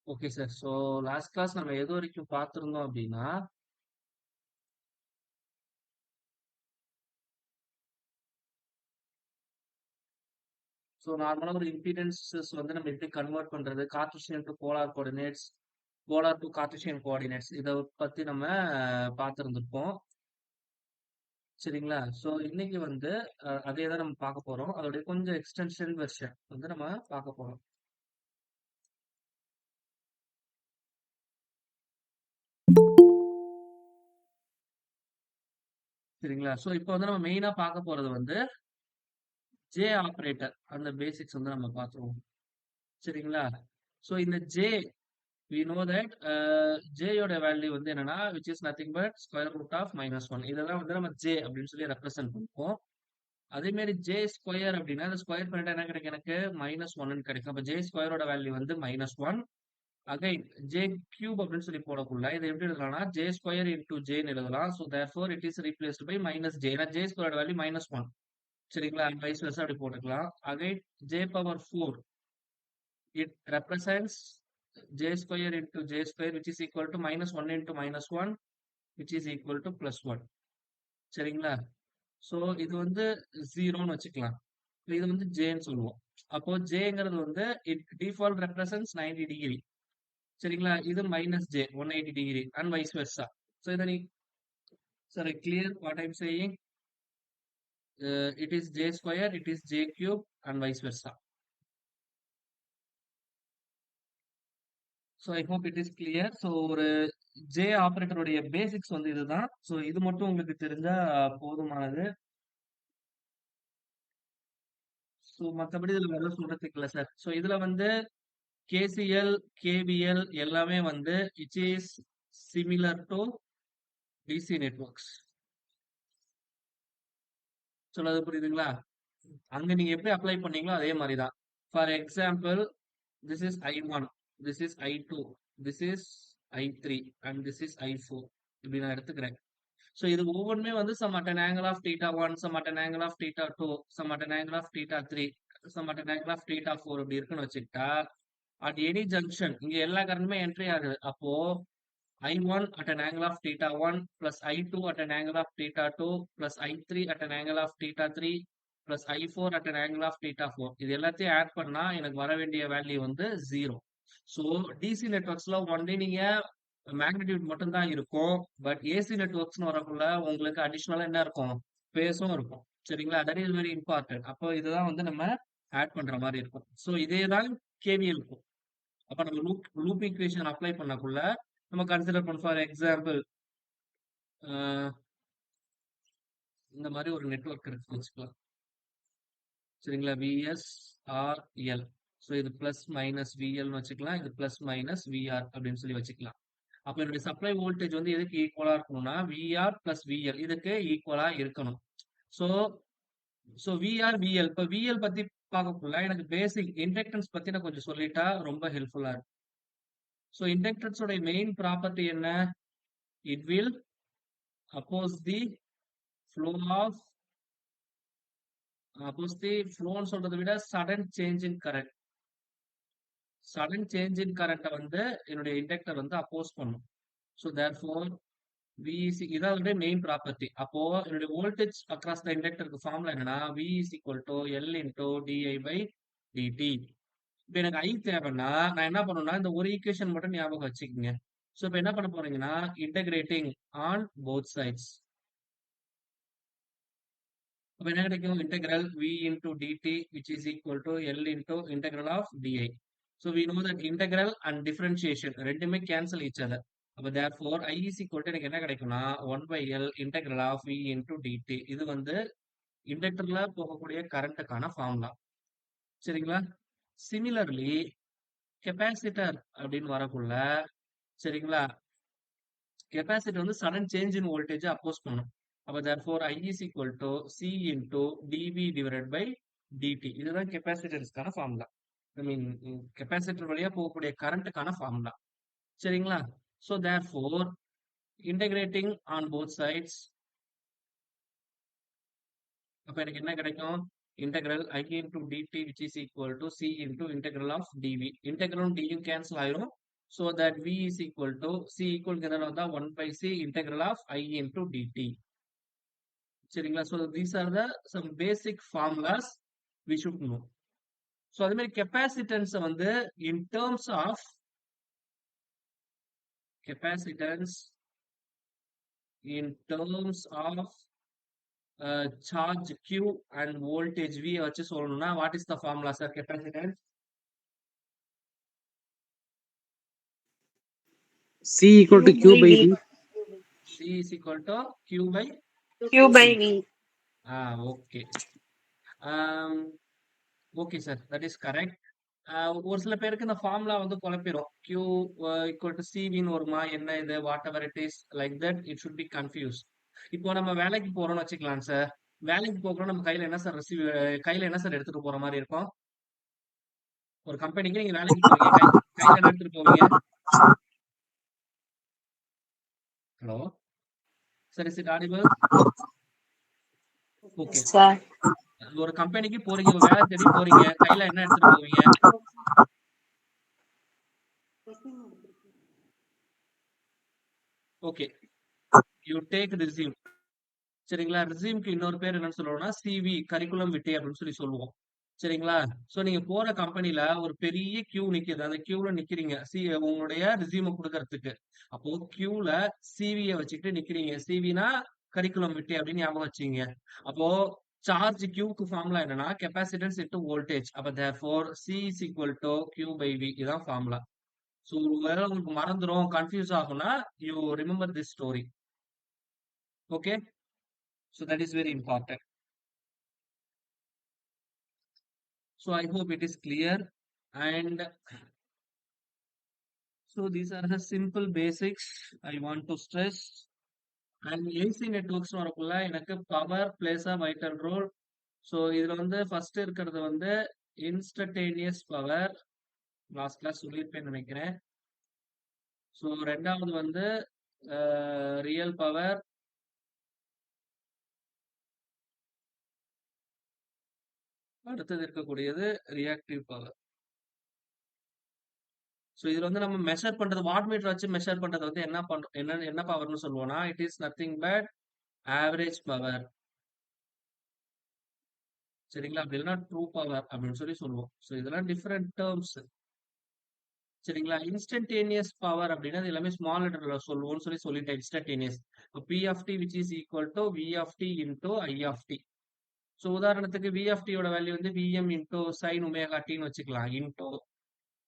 Okay sir. So last class நம்ம எது வரைக்கும் பார்த்துருந்தோம் அப்படின்னா, ஸோ நார்மலா ஒரு இம்பிடன்ஸஸ் வந்து நம்ம எப்படி கன்வெர்ட் பண்றது, Cartesian to polar coordinates, polar to Cartesian coordinates இத பத்தி நம்ம பார்த்திருந்திருப்போம். சரிங்களா? ஸோ இன்னைக்கு வந்து அதே தான் நம்ம பார்க்க போறோம். அதோடைய கொஞ்சம் எக்ஸ்டென்ஷன் வெர்ஷன் வந்து நம்ம பார்க்க போறோம். சரிங்களா? ஸோ இப்போ வந்து நம்ம மெயினா பார்க்க போறது வந்து ஜே ஆப்பரேட்டர் அந்த பேசிக்ஸ் வந்து நம்ம பார்த்துருவோம். சரிங்களா? ஸோ இந்த J we know that j யோட வேல்யூ வந்து என்னன்னா which is nothing but square root of -1 இதெல்லாம் வந்து நம்ம j அப்படின்னு சொல்லி ரெப்ரசென்ட் பண்ணுவோம். அதே மாதிரி j ஸ்கொயர் அப்படின்னா அந்த ஸ்கொயர் பண்ணிட்டா என்ன கிடைக்கும் எனக்கு -1 கிடைக்கும். அப்ப j ஸ்கொயரோட வேல்யூ வந்து -1. அகைன் j கியூப் அப்படின்னு சொல்லி போடக்குள்ள இதை எப்படி எழுதலாம்னா j ஸ்கொயர் இன்டூ ஜேன்னு எழுதலாம். So therefore it is replaced by -j ஏன்னா j ஸ்கொயரோட வேல்யூ -1. சரிங்களா? வைஸ் வெர்சா அப்படி போட்டுக்கலாம். Again j power 4 it represents j square into j square which is equal to -1 into -1 which is equal to +1. சரிங்களா? So இது வந்து 0ன்னு வச்சுக்கலாம். இது வந்து ஜேன்னு சொல்லுவோம். அப்போ ஜேங்கிறது வந்து இட் டிஃபால்ட் ரெப்ரசன்ஸ் 90 டிகிரி. சரிங்களா? இது -j 180 degree and vice Versa. So இதை நீ sir clear what I'm saying it is j square it is j cube and vice Versa. So I hope it is clear. So ஒரு J ஆபரேட்டருடைய basics வந்து இதுதான். So இது மட்டும் உங்களுக்கு தெரிஞ்சா போதுமானது. ஸோ மற்றபடி இதில் வேற சொல்றதுக்கு இல்லை சார். ஸோ இதுல வந்து கேசிஎல், கேவிஎல் எல்லாமே வந்து it is similar to DC networks. சொல்றது புரியுதுங்களா? அங்க நீங்க எப்படி அப்ளை பண்ணீங்களோ அதே மாதிரி தான். For example this is I1, this is I2, this is I3 and this is I4 இப்படி நான் எடுத்துக்கிறேன். ஸோ இது ஒவ்வொன்றுமே வந்து some at an angle of θ1, some at an angle of θ2, some at an angle of θ3, some at an angle of θ4 இப்படி இருக்குன்னு வச்சுக்கிட்டா at any junction இங்க எல்லா கரண்டுமே என்ட்ரி ஆகுது. அப்போ I1 at an angle of θ1 plus I2 at an angle of θ2 plus I3 at an angle of θ3 plus I4 at an angle of θ4 இது எல்லாத்தையும் add பண்ணா எனக்கு வர வேண்டிய வேல்யூ வந்து 0. ஸோ டிசி நெட்வொர்க்ஸ்ல ஒன்லி நீங்க மேக்னிடியூட் மட்டும் தான் இருக்கும். பட் ஏசி நெட்வொர்க்ஸ்னு வரக்குள்ள உங்களுக்கு அடிஷனலா என்ன இருக்கும்? பேஸும் இருக்கும். சரிங்களா? That is very important. அப்போ இதுதான் வந்து நம்ம ஆட் பண்ற மாதிரி இருக்கும். ஸோ இதே தான் கேவிஎல் இருக்கும். அப்ப நம்ம லூப் ஈக்குவேஷன் அப்ளை பண்ணக்குள்ள நம்ம கன்சிடர் பண்ண ஃபார் எக்ஸாம்பிள் இந்த மாதிரி ஒரு நெட்வொர்க் இருக்கு வச்சுக்கலாம். சரிங்களா? VSRL. ஸோ இது பிளஸ் மைனஸ் விஎல்னு வச்சுக்கலாம். இது பிளஸ் மைனஸ் விஆர் அப்படின்னு சொல்லி வச்சுக்கலாம். அப்ப என்னுடைய சப்ளை வோல்டேஜ் வந்து எதுக்கு ஈக்குவலா இருக்கணும்னா விஆர் பிளஸ் விஎல் இதுக்கு ஈக்குவலா இருக்கணும். ஸோ ஸோ விஆர் விஎல் இப்போ விஎல் பத்தி பார்க்கக்குள்ள எனக்கு பேசிக் இண்டக்டன்ஸ் பத்தி நான் கொஞ்சம் சொல்லிட்டா ரொம்ப ஹெல்ப்ஃபுல்லா இருக்கும். ஸோ இண்டக்டன்ஸோட மெயின் ப்ராப்பர்ட்டி என்ன? It will oppose the flow of oppose the ஃப்ளோன்னு சொல்றதை விட sudden change in current. Sudden change in கரண்ட்டை வந்து என்னுடைய இண்டக்டர் வந்து அப்போஸ் பண்ணும். ஸோ தேர்ஃபோர் விஇசி இதான் வந்து மெயின் ப்ராப்பர்ட்டி. அப்போ என்னுடைய வோல்டேஜ் அக்ராஸ் த இண்டக்டருக்கு ஃபார்முலா என்னன்னா V is equal to L into di by dt. இப்போ எனக்கு ஐ தேவைன்னா நான் என்ன பண்ணணும்னா இந்த ஒரு ஈக்குவேஷன் மட்டும் ஞாபகம் வச்சுக்கோங்க. ஸோ இப்போ என்ன பண்ண போறீங்கன்னா இன்டகிரேட்டிங் ஆன் போத் சைட்ஸ். அப்போ என்ன கிடைக்கும்? Integral V into dt which is equal to L into integral of di. So we know that integral and differentiation ரெண்டுமே கேன்சல் ஈச் அதர். அப்போ therefore I is equal to எனக்கு என்ன கிடைக்கும்னா 1/L integral of V into dt. இது வந்து இண்டக்டர்ல போகக்கூடிய கரண்ட்டுக்கான ஃபார்முலா. சரிங்களா? சிமிலர்லி கெப்பாசிட்டர் அப்படின்னு வரக்குள்ள சரிங்களா கெப்பாசிட்டர் வந்து sudden change in voltage oppose பண்ணும். அப்போ therefore I is equal to C into dV divided by dt. இதுதான் கெப்பாசிட்டர்ஸ்க்கான ஃபார்முலா. ஐ மீன் கெப்பாசிட்டர் வழியா போகக்கூடிய கரண்ட்டுக்கான ஃபார்முலா. சரிங்களா? So therefore integrating on both sides அப்ப எனக்கு என்ன கிடைக்கும்? Integral I into dt which is equal to C into integral of dv. இன்டெகிரலும் டியும் கேன்சல் ஆயிரும். So that V is equal to C equal to 1 by C integral of I into dt. சரிங்களா? So these are the some basic formulas we should know. So அதே மாதிரி capacitance வந்து in terms of capacitance in terms of charge Q and voltage V வச்சு சொல்லணும்னா what is the formula sir capacitance? C equal to Q by V. C is equal to Q by V. Okay. Okay sir, that is correct. ஒரு சில பேருக்கு இந்த formula வந்து குழப்பிரும். Q equal to CVன்னு வருமா? என்ன இது? What ever it is like that it should B confuse. இப்போ நம்ம வேலைக்கு போறோம்னு வச்சுக்கலாம் சார். வேலைக்கு போகிறோம் நம்ம கையில என்ன சார் கையில என்ன சார் எடுத்துட்டு போற மாதிரி இருக்கும்? ஒரு கம்பெனிக்கு நீங்க வேலைக்கு போறீங்க, கையில என்ன எடுத்துட்டு போவீங்க? Hello sir, is it audible? Okay. ஒரு கம்பெனிக்கு போறீங்க, வேலை தேடி போறீங்க, கையில என்ன எடுத்துட்டு போவீங்க? Okay, you take resume. சரிங்களா? ரெஸ்யூம்க்கு இன்னொரு பேர் என்னன்னு சொல்லுவோம்னா சிவி, கரிக்குலம் விட்டே அப்படின்னு சொல்லி சொல்லுவோம். சரிங்களா? சோ நீங்க போற கம்பெனில ஒரு பெரிய கியூ நிக்குது. அந்த கியூல நிக்கிறீங்க உங்களுடைய ரெஸ்யூமை கொடுக்கறதுக்கு. அப்போ கியூல சிவியை வச்சுக்கிட்டு நிக்கிறீங்க. சிவினா கரிக்குலம் விட்டே அப்படின்னு ஞாபகம் வச்சுங்க. அப்போ சார்ஜ் கியூக்கு ஃபார்முலா என்னன்னா கெப்பாசிட்டன்ஸ் இன்டு வோல்டேஜ். அப்ப therefore C is equal to Q by V. இதான் ஃபார்முலா. சோ ஒருவேளை உங்களுக்கு மறந்துரும், கன்ஃபியூஸ் ஆகும்னா you remember this story. Okay, so that is very important. So I hope it is clear. And so these are the simple basics I want to stress. And AC networks வரக்குள்ள எனக்கு power plays a vital role. So இதுல வந்து first இருக்கிறது வந்து instantaneous power. Last class சொல்லியிருப்பேன்னு நினைக்கிறேன். So ரெண்டாவது வந்து real power. அடுத்தது இருக்கக்கூடியது ரியாக்டிவ் பவர். ஸோ இதுல வந்து நம்ம மெஷர் பண்றது வாட் மீட்டர் வச்சு மெஷர் பண்றது வந்து என்ன பவர்னு சொல்லுவோம்னா it is nothing but average power. சரிங்களா? அப்படி இல்லைன்னா ட்ரூ பவர் அப்படின்னு சொல்லி சொல்லுவோம். ஸோ இதெல்லாம் டிஃப்ரெண்ட் டேர்ம்ஸ். சரிங்களா? இன்ஸ்டன்டேனியஸ் பவர் அப்படின்னா எல்லாமே ஸ்மால் லெட்டர்ல சொல்லுவோம்னு சொல்லிட்டேன். Instantaneous P of t which is equal to V of t into I of t. So உதாரணத்துக்கு V of t யோட வேல்யூ வந்து Vm into sin ஒமேகா tன்னு வச்சுக்கலாம். இன்டோ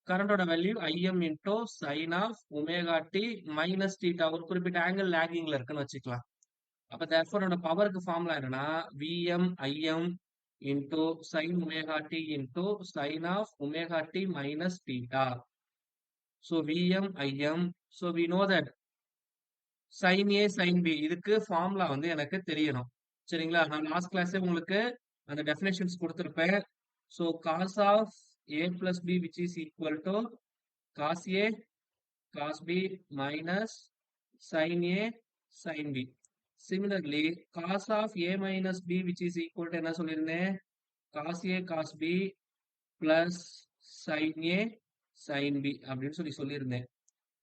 கரண்டோட value Im into sin of omega t minus theta, ஒரு குறிப்பிட்ட angle லேகிங்ல இருக்குன்னு வச்சுக்கலாம். அப்ப therefore என்னோட பவருக்கு ஃபார்முலா என்னன்னா Vm Im into sin omega t into sin of omega t minus theta. So Vm Im. So we know that sin A sin B இதுக்கு ஃபார்முலா வந்து எனக்கு தெரியணும். சரிங்களா? நான் லாஸ்ட் கிளாஸே உங்களுக்கு அந்த டெஃபினேஷன்ஸ் கொடுத்துருப்பேன். So cos of A plus B which is equal to cos A cos B minus sin A sin B. Similarly, cos of A minus B which is equal to என்ன சொல்லியிருந்தேன்? cos A cos B plus sin A sin B அப்படின்னு சொல்லியிருந்தேன்.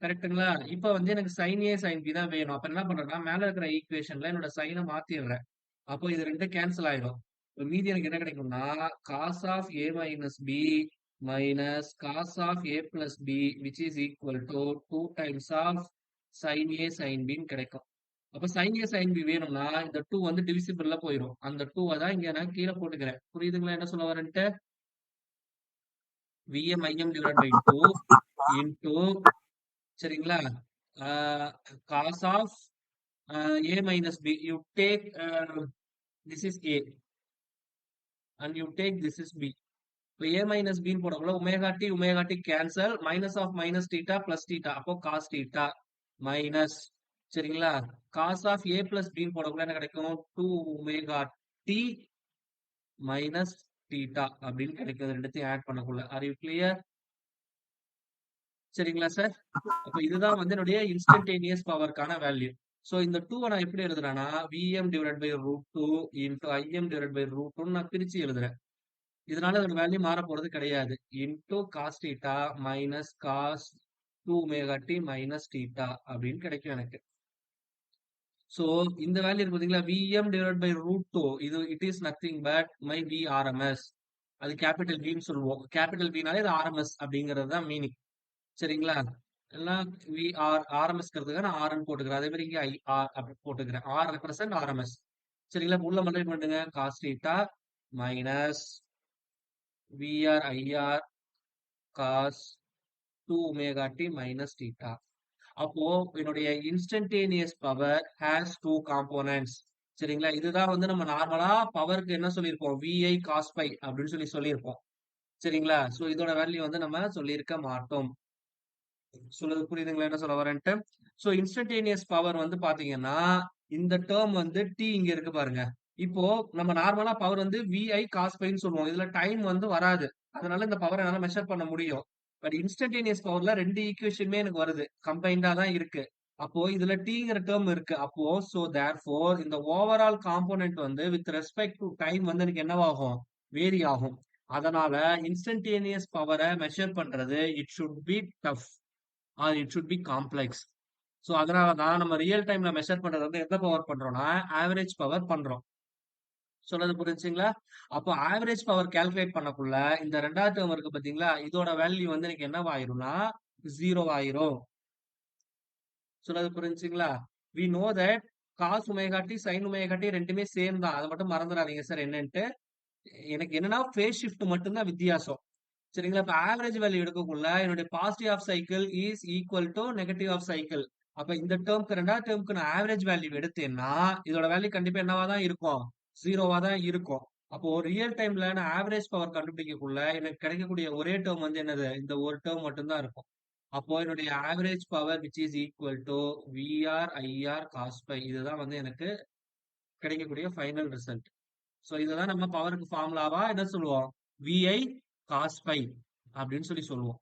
கரெக்ட்டுங்களா? இப்ப வந்து எனக்கு sin A sin B தான் வேணும். அப்ப என்ன பண்றேன்னா மேல இருக்கிற ஈக்குவேஷன்ல என்னோட சைனை மாத்திடுறேன். அப்போ இது ரெண்டும் கேன்சல் ஆயிடும். மீதி எனக்கு என்ன கிடைக்கும்னா cos of A minus B minus cos of A plus B which is equal to 2 times of sin A sin B கிடைக்கும். அப்ப sin A sin B வேணும்னா இந்த 2 வந்து டிவிசிபிள்ல போயிடும். அந்த 2 தான் இங்க நான் கீழே போட்டுக்கிறேன். புரியுதுங்களா என்ன சொல்ல வரேன்ட்டு? Vm Im divided by 2 into சரிங்களா? cos of A minus B. You take this is A and you take this is B. இப்போ A minus B போடக்குள்ள omega t cancel, minus of minus theta plus theta, அப்போ cos theta minus. சரிங்களா? Cos of A plus B போடக்குள்ள என்ன கிடைக்கும்? 2 omega t minus theta அப்படின்னு கிடைக்கும். ரெண்டுத்தையும் ஆட் பண்ணக்குள்ள. Are you clear? சரிங்களா சார்? அப்ப இதுதான் வந்து என்னுடைய இன்ஸ்டன்டேனியஸ் பவருக்கான வேல்யூ. சோ இந்த 2 நான் எப்படி எழுதுறேன்னா Vm divided by root 2 into Im divided by root 2 நான் பிரிச்சு எழுதுறேன். இதனால அதோட வேல்யூ மாற போறது கிடையாது. into cos theta minus cos 2 omega t minus theta அப்படின்னு கிடைக்கும் எனக்கு. சோ இந்த வேல்யூ இருக்கு பாத்தீங்களா, Vm டிவைட் பை ரூட் 2, இது it is nothing but my Vrms. அது கேபிட்டல் Vன்னு சொல்லுவோம். கேபிட்டல் Vனாலே இது ஆர்எம்எஸ் அப்படிங்கிறது தான் மீனிங். சரிங்களா? எல்லாம் ஆர்எம்எஸ்ங்கிறதுக்கு நான் ஆர்ன்னு போட்டுக்கிறேன். அதே மாதிரி இங்க ஐஆர் அப்படி போட்டுக்கிறேன். R represent RMS. சரிங்களா? உள்ள மல்டிப்ளை பண்ணுங்க. Cos theta minus VR IR cos 2 omega t minus theta. அப்போ என்னுடைய instantaneous power has two components. சரிங்களா? இதுதான் வந்து நம்ம நார்மலா பவருக்கு என்ன சொல்லியிருப்போம், விஐ காஸ் பை அப்படின்னு சொல்லியிருப்போம். சரிங்களா? சோ இதோட வேல்யூ வந்து நம்ம சொல்லியிருக்க மாட்டோம். சொல்றது புரியுதுங்களா என்ன சொல்ல வரேன்ட்டு? சோ இன்ஸ்டன்டேனியஸ் பவர் வந்து பாத்தீங்கன்னா, இந்த டேர்ம் வந்து டி இங்க இருக்கு பாருங்க. இப்போ நம்ம நார்மலா பவர் வந்து விஐ காஸ் பைன்னு சொல்லுவோம். இதுல டைம் வந்து வராது. அதனால இந்த பவரை என்னால மெஷர் பண்ண முடியும். பட் இன்ஸ்டன்டேனியஸ் பவர்ல 2 ஈக்குவேஷனுமே எனக்கு வருது. கம்பைன்டா தான் இருக்கு. அப்போ இதுல டீங்கிற டேர்ம் இருக்கு. அப்போ சோ தேர்ஃபோர் இந்த ஓவரால் காம்போனன்ட் வந்து வித் ரெஸ்பெக்ட் டு டைம் வந்து எனக்கு என்னவாகும்? வேரி ஆகும். அதனால இன்ஸ்டன்டேனியஸ் பவரை மெஷர் பண்றது it should B tough R it should B complex. So அதனால தான் நம்ம ரியல் டைம்ல மெஷர் பண்றது வந்து எந்த பவர் பண்றோம்னா ஆவரேஜ் பவர் பண்றோம். சொல்றது புரிஞ்சுங்களா? அப்போ ஆவரேஜ் பவர் கால்குலேட் பண்ணக்குள்ள இந்த ரெண்டாவது டேர்ம் இருக்கு பாத்தீங்களா, இதோட வேல்யூ வந்து எனக்கு என்னவாயிரும்னா 0 ஆயிரும். சொல்றது புரிஞ்சுங்களா? We know that cos omega t sine omega t ரெண்டுமே சேம் தான். அதை மட்டும் மறந்துடாதீங்க சார் என்னன்ட்டு. எனக்கு என்னன்னா ஃபேஸ் ஷிஃப்ட் மட்டும்தான் வித்தியாசம். சரிங்களா? இப்ப ஆவரேஜ் வேல்யூ எடுக்கக்குள்ள என்னுடைய positive half cycle is equal to negative half cycle. அப்ப இந்த டேர்ம்க்கு ரெண்டாவது டேர்ம்க்கு நான் ஆவரேஜ் வேல்யூ எடுத்தேன்னா இதோட வேல்யூ கண்டிப்பா என்னவா தான் இருக்கும்? 0வா தான் இருக்கும். அப்போ ரியல் டைம்ல நான் ஆவரேஜ் பவர் கண்டுபிடிக்கக்குள்ள எனக்கு கிடைக்கக்கூடிய ஒரே டேர்ம் வந்து என்னது? இந்த ஒரு டேர்ம் மட்டும்தான் இருக்கும். அப்போ என்னுடைய average power which is equal to VR IR cos phi, இதுதான் வந்து எனக்கு கிடைக்கக்கூடிய ஃபைனல் ரிசல்ட். சோ இதுதான் நம்ம பவருக்கு ஃபார்முலாவா என்ன சொல்லுவோம்? விஐ காஸ் பை அப்படின்னு சொல்லுவோம்.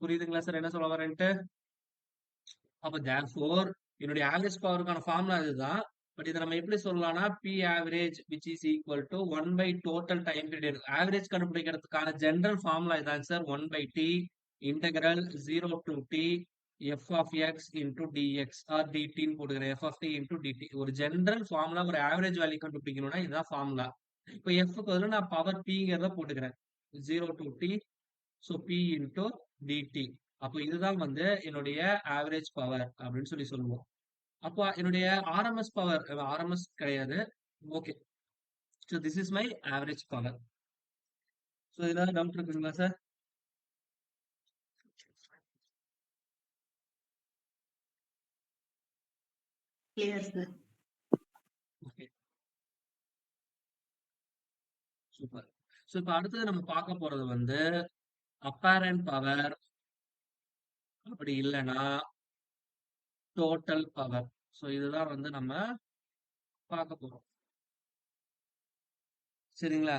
புரியுதுங்களா சார் என்ன சொல்ல வரேன்ட்டு? அப்ப தேர்ஃபோர் என்னுடைய ஆவரேஜ் பவருக்கான ஃபார்முலா இதுதான். பட் இதை நம்ம எப்படி சொல்லலாம்னா P average which is equal to 1 by total time period. Average கண்டுபிடிக்கிறதுக்கான ஜெனரல் ஃபார்முலா இதாங்க sir. 1 by T integral 0 to T f of x into dx or டிடின்னு போட்டுக்கிறேன். F of t into dt ஒரு general formula. ஒரு average value கண்டுபிடிக்கணும்னா இதுதான் formula. இப்போ எஃப்க்கு பதிலா நான் பவர் பிங்கிறத போட்டுக்கிறேன். 0 to T so P into dt. அப்போ இதுதான் வந்து என்னுடைய ஆவரேஜ் பவர் அப்படின்னு சொல்லுவோம். அப்போ என்னுடைய ஆர்எம்எஸ் பவர் ஆர்எம்எஸ் கிடையாது. Okay. So this is my average power. So ஏதாவது டவுட் இருக்குங்களா sir? Clear, sir. Okay, super. So இப்போ அடுத்தது நம்ம பார்க்க போறது வந்து அப்பேரண்ட் பவர், அப்படி இல்லைன்னா டோட்டல் பவர். ஸோ இதுதான் வந்து நம்ம பார்க்க போறோம். சரிங்களா?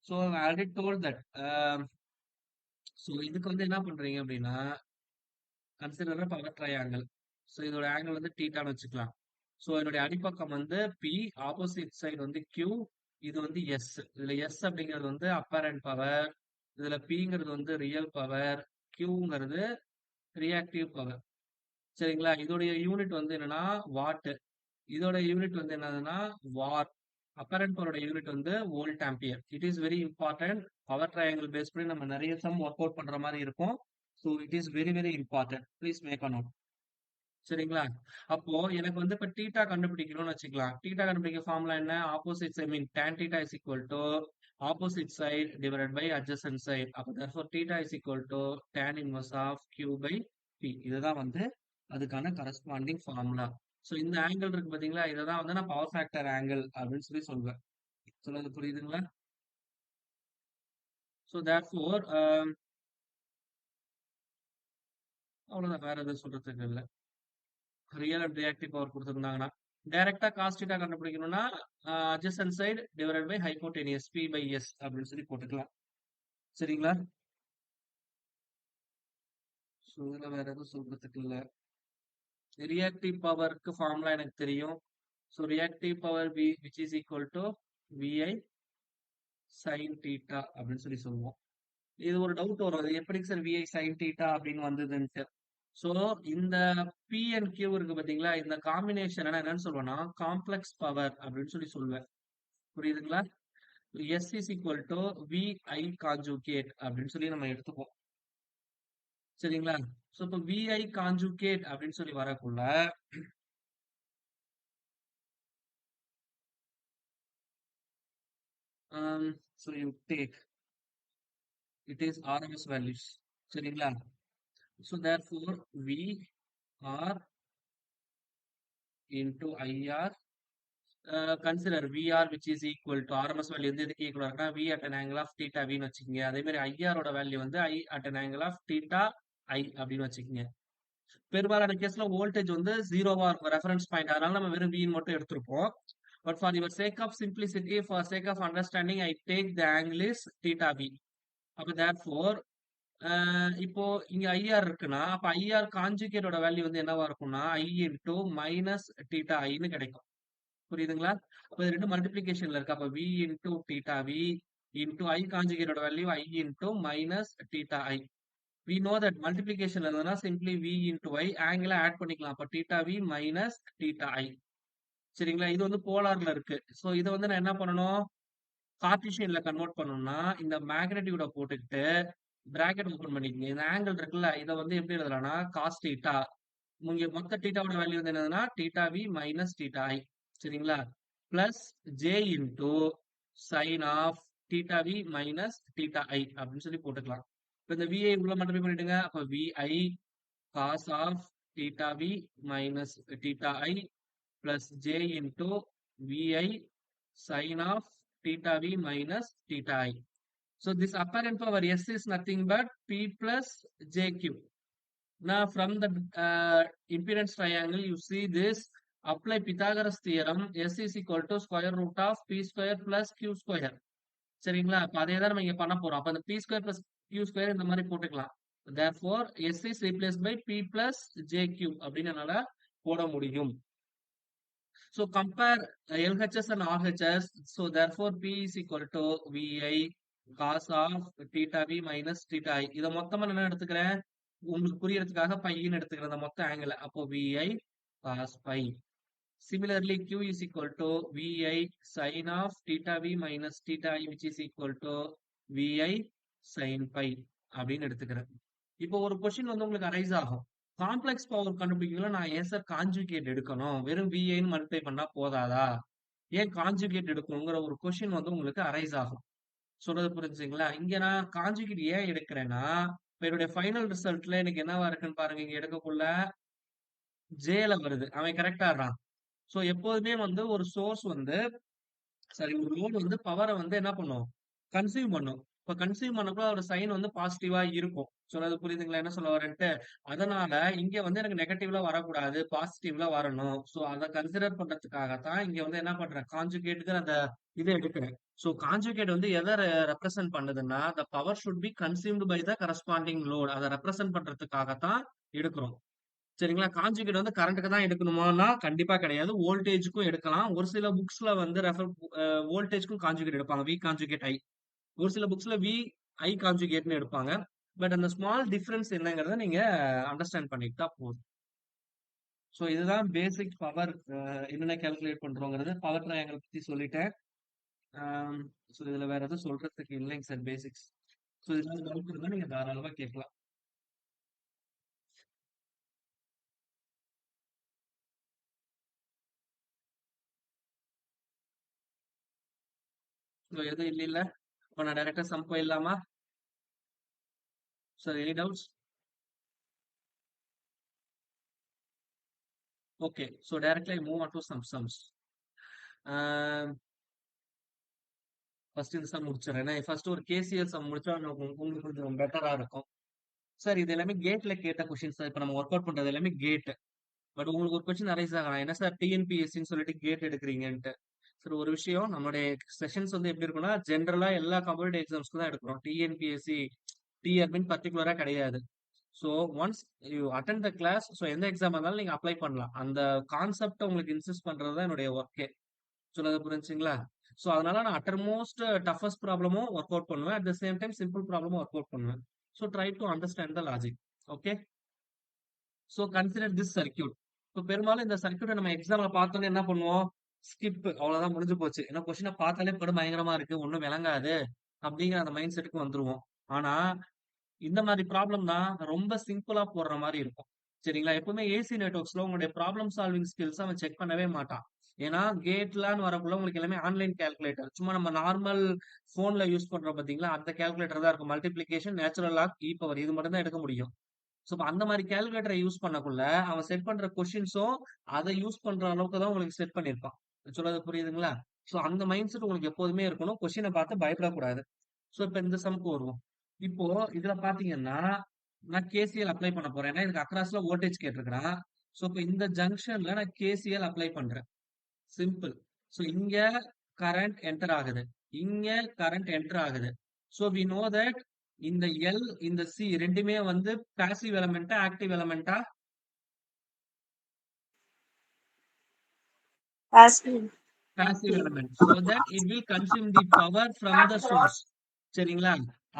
So already told that. So இதுக்கு வந்து என்ன பண்றீங்க அப்படின்னா கன்சிடர் பவர் ட்ரையாங்கிள். ஸோ இதோட ஆங்கிள் வந்து தீட்டான்னு வச்சுக்கலாம். ஸோ என்னுடைய அடிப்பக்கம் வந்து பி, ஆப்போசிட் சைடு வந்து கியூ, இது வந்து எஸ். இதுல எஸ் அப்படிங்கிறது வந்து அப்பேரண்ட் பவர், இதுல பிங்கிறது வந்து ரியல் பவர், கியூங்கிறது ரியாக்டிவ் பவர். சரிங்களா? இதோடைய யூனிட் வந்து என்னன்னா வாட், இதோட யூனிட் வந்து என்னதுன்னா வார். அப்பேரண்ட் பவரோட யூனிட் வந்து volt ampere. It is very important. Power triangle base பண்ணி நம்ம நிறைய சம் ஒர்க் அவுட் பண்ற மாதிரி இருக்கும். So it is very very important. Please make a note. சரிங்களா? அப்போ எனக்கு வந்து இப்ப தீட்டா கண்டுபிடிக்கணும்னு வச்சுக்கலாம். தீட்டா கண்டுபிடிக்க ஃபார்முலா என்ன? Opposite side mean tan theta is equal to opposite side divided by adjacent side. அப்ப therefore theta is equal to tan inverse of q by p. இதுதான் வந்து அதுக்கான கரஸ்பாண்டிங் ஃபார்முலா. சோ இந்த angle இருக்கு பாத்தீங்களா, இததான் வந்து நான் பவர் ஃபேக்டர் ஆங்கிள் அப்படின்னு சொல்லுவேன். சொல்றது புரியுதுங்களா? சோ therefore அவ்வளவுதான், வேற எதுவும் சொல்றதுக்கு இல்லை. ரியல் அண்ட் ரியாக்டிவ் பவர் கொடுத்துருந்தாங்கன்னா டைரக்டா காஸ் தீட்டா கண்டுபிடிக்கணும்னா adjacent side divided by hypotenuse P by S அப்படின்னு சொல்லி போட்டுக்கலாம். சரிங்களா? ஸோ இதுல வேற எதுவும் சொல்றதுக்கு இல்ல. ரியாக்டிவ் பவருக்கு ஃபார்முலா எனக்கு தெரியும். So reactive power V which is equal to VI sine theta அப்படின்னு சொல்லுவோம். இது ஒரு டவுட் வரும், அது எப்படி சார் விஐ சைன் தீட்டா அப்படின்னு வந்ததுன்ட்டு. ஸோ இந்த பி அண்ட் கியூ இருக்கு பாத்தீங்களா, இந்த காம்பினேஷன் என்னன்னு சொல்லுவேன்னா காம்ப்ளெக்ஸ் பவர் அப்படின்னு சொல்லி சொல்லுவேன். புரியுதுங்களா? S is equal to V I conjugate அப்படின்னு சொல்லி நம்ம எடுத்துப்போம். சரிங்களா? ஸோ இப்போ வி ஐ கான்ஜுகேட் அப்படின்னு சொல்லி வரக்குள்ள so you take it is RMS values. சரிங்களா? So therefore V R into IR consider VR which is equal to RMS value வந்து எதுக்கு ஈக்குவல் இருக்குன்னா V at an angle of theta வின்னு வச்சுக்கோங்க. அதே மாதிரி ஐஆரோட வேல்யூ வந்து I at an angle of theta I அப்படின்னு வச்சுக்கோங்க. பெரும்பாலான கேஸ்ல வோல்டேஜ் வந்து ஜீரோவா இருக்கும் ரெஃபரன்ஸ் பாயிண்ட், அதனால நம்ம வெறும் வின்னு மட்டும் எடுத்திருப்போம். But for your sake of simplicity, for sake of understanding, I take the angle is theta V. அப்போ தேர்ஃபோர் இப்போ இங்க ஐஆர் இருக்குன்னா அப்ப ஐஆர் கான்ஜுகேட்டோட வேல்யூ வந்து என்னவா இருக்கும்னா ஐ இன்டூ மைனஸ் தீட்டா ஐன்னு கிடைக்கும். புரியுதுங்களா? அப்ப இது ரெண்டு மல்டிபிளிகேஷன்ல இருக்கு. அப்ப V into theta V into I கான்ஜுகேட்டோட value I into minus theta I. we know that multiplicationல இருந்ததுன்னா simply v into i ஆங்கிள ஆட் பண்ணிக்கலாம். அப்ப theta v minus theta i. சரிங்களா? இது வந்து போலார்ல இருக்கு. சோ இதை வந்து நான் என்ன பண்ணணும், கார்ட்டீசியன்ல கன்வெர்ட் பண்ணணும்னா இந்த மேக்னெட்டியூட போட்டுக்கிட்டு பிராக்கெட் ஓபன் பண்ணிக்கங்க. இந்த ஆங்கிள் இருக்குல்ல இதை வந்து எப்படி எழுதலாம்னா காஸ் தீட்டா, இங்க மொத்த தீட்டாவோட வேல்யூ வந்து என்னதுன்னா theta V minus theta I. சரிங்களா? Plus J into sine of theta V minus theta I அப்படின்னு சொல்லி போட்டுக்கலாம். இப்போ இந்த விஐ உள்ள மட்டுமே பண்ணிட்டுங்க. அப்ப VI cos of theta V minus theta I plus J into VI sine of theta v minus theta I. So this apparent power S is nothing but P plus JQ. Now from the impedance triangle you see this, apply Pythagoras theorem, S is equal to square root of P square plus Q square. சரிங்களா? அப்ப அதே தான் நம்ம இங்க பண்ண போறோம். அப்ப அந்த P square plus Q square இந்த மாதிரி போட்டுக்கலாம். Therefore S is replaced by P plus JQ அப்படின்னு என்னால போட முடியும். So compare LHS and RHS. So therefore P is equal to VI cos of theta V minus theta I. இதை மொத்தமா என்ன எடுத்துக்கிறேன், உங்களுக்கு புரியறதுக்காக பைன்னு எடுத்துக்கிறேன் இந்த மொத்த ஆங்கிள். அப்போ VI cos pi. Similarly Q is equal to VI sin of theta V minus theta I which is equal to VI sin pi அப்படின்னு எடுத்துக்கிறேன். இப்போ ஒரு கொஸ்டின் வந்து உங்களுக்கு அரைஸ் ஆகும், காம்ப்ளெக்ஸ் பவர் கண்டுபிடிக்கல, நான் ஏன் சார் கான்ஜுகேட் எடுக்கணும், வெறும் விஐன்னு மல்டிப்ளை பண்ணா போதாதா, ஏன் கான்ஜுகேட் எடுக்கணுங்கிற ஒரு கொஸ்டின் வந்து உங்களுக்கு அரைஸ் ஆகும். சொல்றது புரிஞ்சுங்களா? இங்க நான் கான்ஜுகேட் ஏன் எடுக்கிறேன்னா, இப்ப என்னுடைய ஃபைனல் ரிசல்ட்ல எனக்கு என்னவா இருக்குன்னு பாருங்க, இங்க எடுக்கக்குள்ள ஜேல வருது, அவன் கரெக்டா இருக்கான். சோ எப்போதுமே வந்து ஒரு சோர்ஸ் வந்து சரி ஒரு லோடு வந்து பவரை வந்து என்ன பண்ணும், கன்சியூம் பண்ணும். இப்ப கன்சியூம் பண்ணப்போ அதோட சைன் வந்து பாசிட்டிவா இருக்கும். சொல்றது புரியுதுங்களா என்ன சொல்ல வரேன்ட்டு? அதனால இங்க வந்து எனக்கு நெகட்டிவ்ல வரக்கூடாது, பாசிட்டிவ்ல வரணும். சோ அதை கன்சிடர் பண்றதுக்காகத்தான் இங்க வந்து என்ன பண்றேன், கான்ஜுகேட்டுக்கு அந்த இதை எடுக்கிறேன். சோ கான்ஜுகேட் வந்து எதை ரெப்ரசென்ட் பண்ணுதுன்னா, the power should be consumed by the corresponding load, அதை ரெப்ரசென்ட் பண்றதுக்காகத்தான் எடுக்கிறோம். சரிங்களா? கான்ஜுகேட் வந்து கரண்ட்டுக்கு தான் எடுக்கணுமானா கண்டிப்பா கிடையாது, வோல்டேஜுக்கும் எடுக்கலாம். ஒரு சில புக்ஸ்ல வந்து வோல்டேஜ்க்கும் கான்ஜுகேட் எடுப்பாங்க, வி கான்ஜுகேட் ஐ. ஒரு சில புக்ஸ்ல வி ஐ கான்ஜுகேட்னு எடுப்பாங்க. பட் அந்த ஸ்மால் டிஃபரன்ஸ் என்னங்கிறத நீங்க அண்டர்ஸ்டாண்ட் பண்ணிக்கிட்டா போதும். ஸோ இதுதான் பேசிக் பவர் என்னென்ன கால்குலேட் பண்றோங்கிறது. பவர் ட்ரையாங்கிள் பத்தி சொல்லிட்டேன். ஸோ இதுல வேற எதுவும் சொல்றதுக்கு இல்லைங்க சார், பேசிக்ஸ். ஸோ இதுல டவுட் இருந்தா நீங்க தாராளமா கேட்கலாம். ஸோ எதுவும் இல்ல, இப்போ நான் டைரக்டா சம் போயிடலாமா sir? Any doubts? Okay, so directly move on to sum sums. First இந்த சம் முடிச்சிடறேன். ஏன்னா ஃபர்ஸ்ட் ஒரு கேசிஎல் சம் முடிச்சா உங்களுக்கு கொஞ்சம் பெட்டரா இருக்கும். சார் இது எல்லாமே கேட்ல கேட்ட கொஸ்டின் சார். இப்போ நம்ம ஒர்க் அவுட் பண்றது எல்லாமே கேட். பட் உங்களுக்கு ஒரு கொஸ்டின் அரைஸ் ஆகலாம், என்ன சார் டிஎன்பிஎஸ்சின்னு சொல்லிட்டு கேட் எடுக்கிறீங்கன்ட்டு. சார் ஒரு விஷயம், நம்மளுடைய செஷன்ஸ் வந்து எப்படி இருக்குன்னா ஜென்ரலா எல்லா காம்படிட்டிவ் எக்ஸாம்ஸ்க்கு தான் எடுக்கிறோம். டிஎன்பிஎஸ்சி டிஆர்பின்னு பர்டிகுலரா கிடையாது. So once you attend the class, so எந்த எக்ஸாம் இருந்தாலும் நீங்க அப்ளை பண்ணலாம். அந்த கான்செப்டை உங்களுக்கு இன்சிஸ்ட் பண்றது தான் என்னுடைய ஒர்க்கே. சொல்றது புரிஞ்சுங்களா? ஸோ அதனால நான் அட்டர்மோஸ்ட் டஃபஸ்ட் ப்ராப்ளமும் ஒர்க் அவுட் பண்ணுவேன், at the same time simple ப்ராப்ளமும் ஒர்க் அவுட் பண்ணுவேன். So try to understand the logic. Okay. So consider this circuit. இப்போ பெரும்பாலும் இந்த சர்க்யூட்டை நம்ம எக்ஸாம்ல பார்த்தோன்னே என்ன பண்ணுவோம்? ஸ்கிப் அவ்வளோதான் முடிஞ்சு போச்சு. ஏன்னா கொஸ்டினை பார்த்தாலே படும் பயங்கரமா இருக்கு. ஒண்ணும் விளங்காது. அப்படிங்கிற அந்த மைண்ட் செட்டுக்கு வந்துருவோம். ஆனா இந்த மாதிரி ப்ராப்ளம் தான் ரொம்ப சிம்பிளா போடுற மாதிரி இருக்கும். சரிங்களா? எப்பவுமே ஏசி நெட்வொர்க்ஸ்ல உங்களுடைய ப்ராப்ளம் சால்விங் ஸ்கில்ஸ் அவன் செக் பண்ணவே மாட்டான். ஏன்னா கேட்லான்னு வரக்குள்ள உங்களுக்கு எல்லாமே ஆன்லைன் கால்குலேட்டர். சும்மா நம்ம நார்மல் போன்ல யூஸ் பண்றோம் பாத்தீங்களா? அந்த கால்குலேட்டர் தான் இருக்கும். Multiplication, natural log, e power இது மட்டும் தான் எடுக்க முடியும். ஸோ அந்த மாதிரி கால்குலேட்டரை யூஸ் பண்ணக்குள்ள அவன் செட் பண்ற கொஸ்டின்ஸும் அதை யூஸ் பண்ற அளவுக்கு தான் உங்களுக்கு செட் பண்ணியிருப்பான். சொல்றது புரியுதுங்களா? ஸோ அந்த மைண்ட் செட் உங்களுக்கு எப்போதுமே இருக்கணும். கொஸ்டினை பார்த்து பயப்படக்கூடாது. ஸோ இப்ப இந்த சம்க்கு வருவோம். இப்போ இதுல பாத்தீங்கன்னா நான் கேசிஎல் அப்ளை பண்ண போறேன். ஏன்னா எனக்கு அக்ராஸ்ல வோல்டேஜ் கேட்டிருக்கிறான். ஸோ இப்போ இந்த ஜங்ஷன்ல நான் கேசிஎல் அப்ளை பண்றேன். சிம்பிள். ஸோ இங்க கரண்ட் என்டர் ஆகுது. இங்க கரண்ட் என்டர் ஆகுது. ஸோ வி நோ தட் இந்த எல் இந்த சி ரெண்டுமே வந்து பாசிவ் எலமெண்டா ஆக்டிவ் எலமெண்டா? Passive. Passive element. So that it will consume the power from the source. சரிங்களா?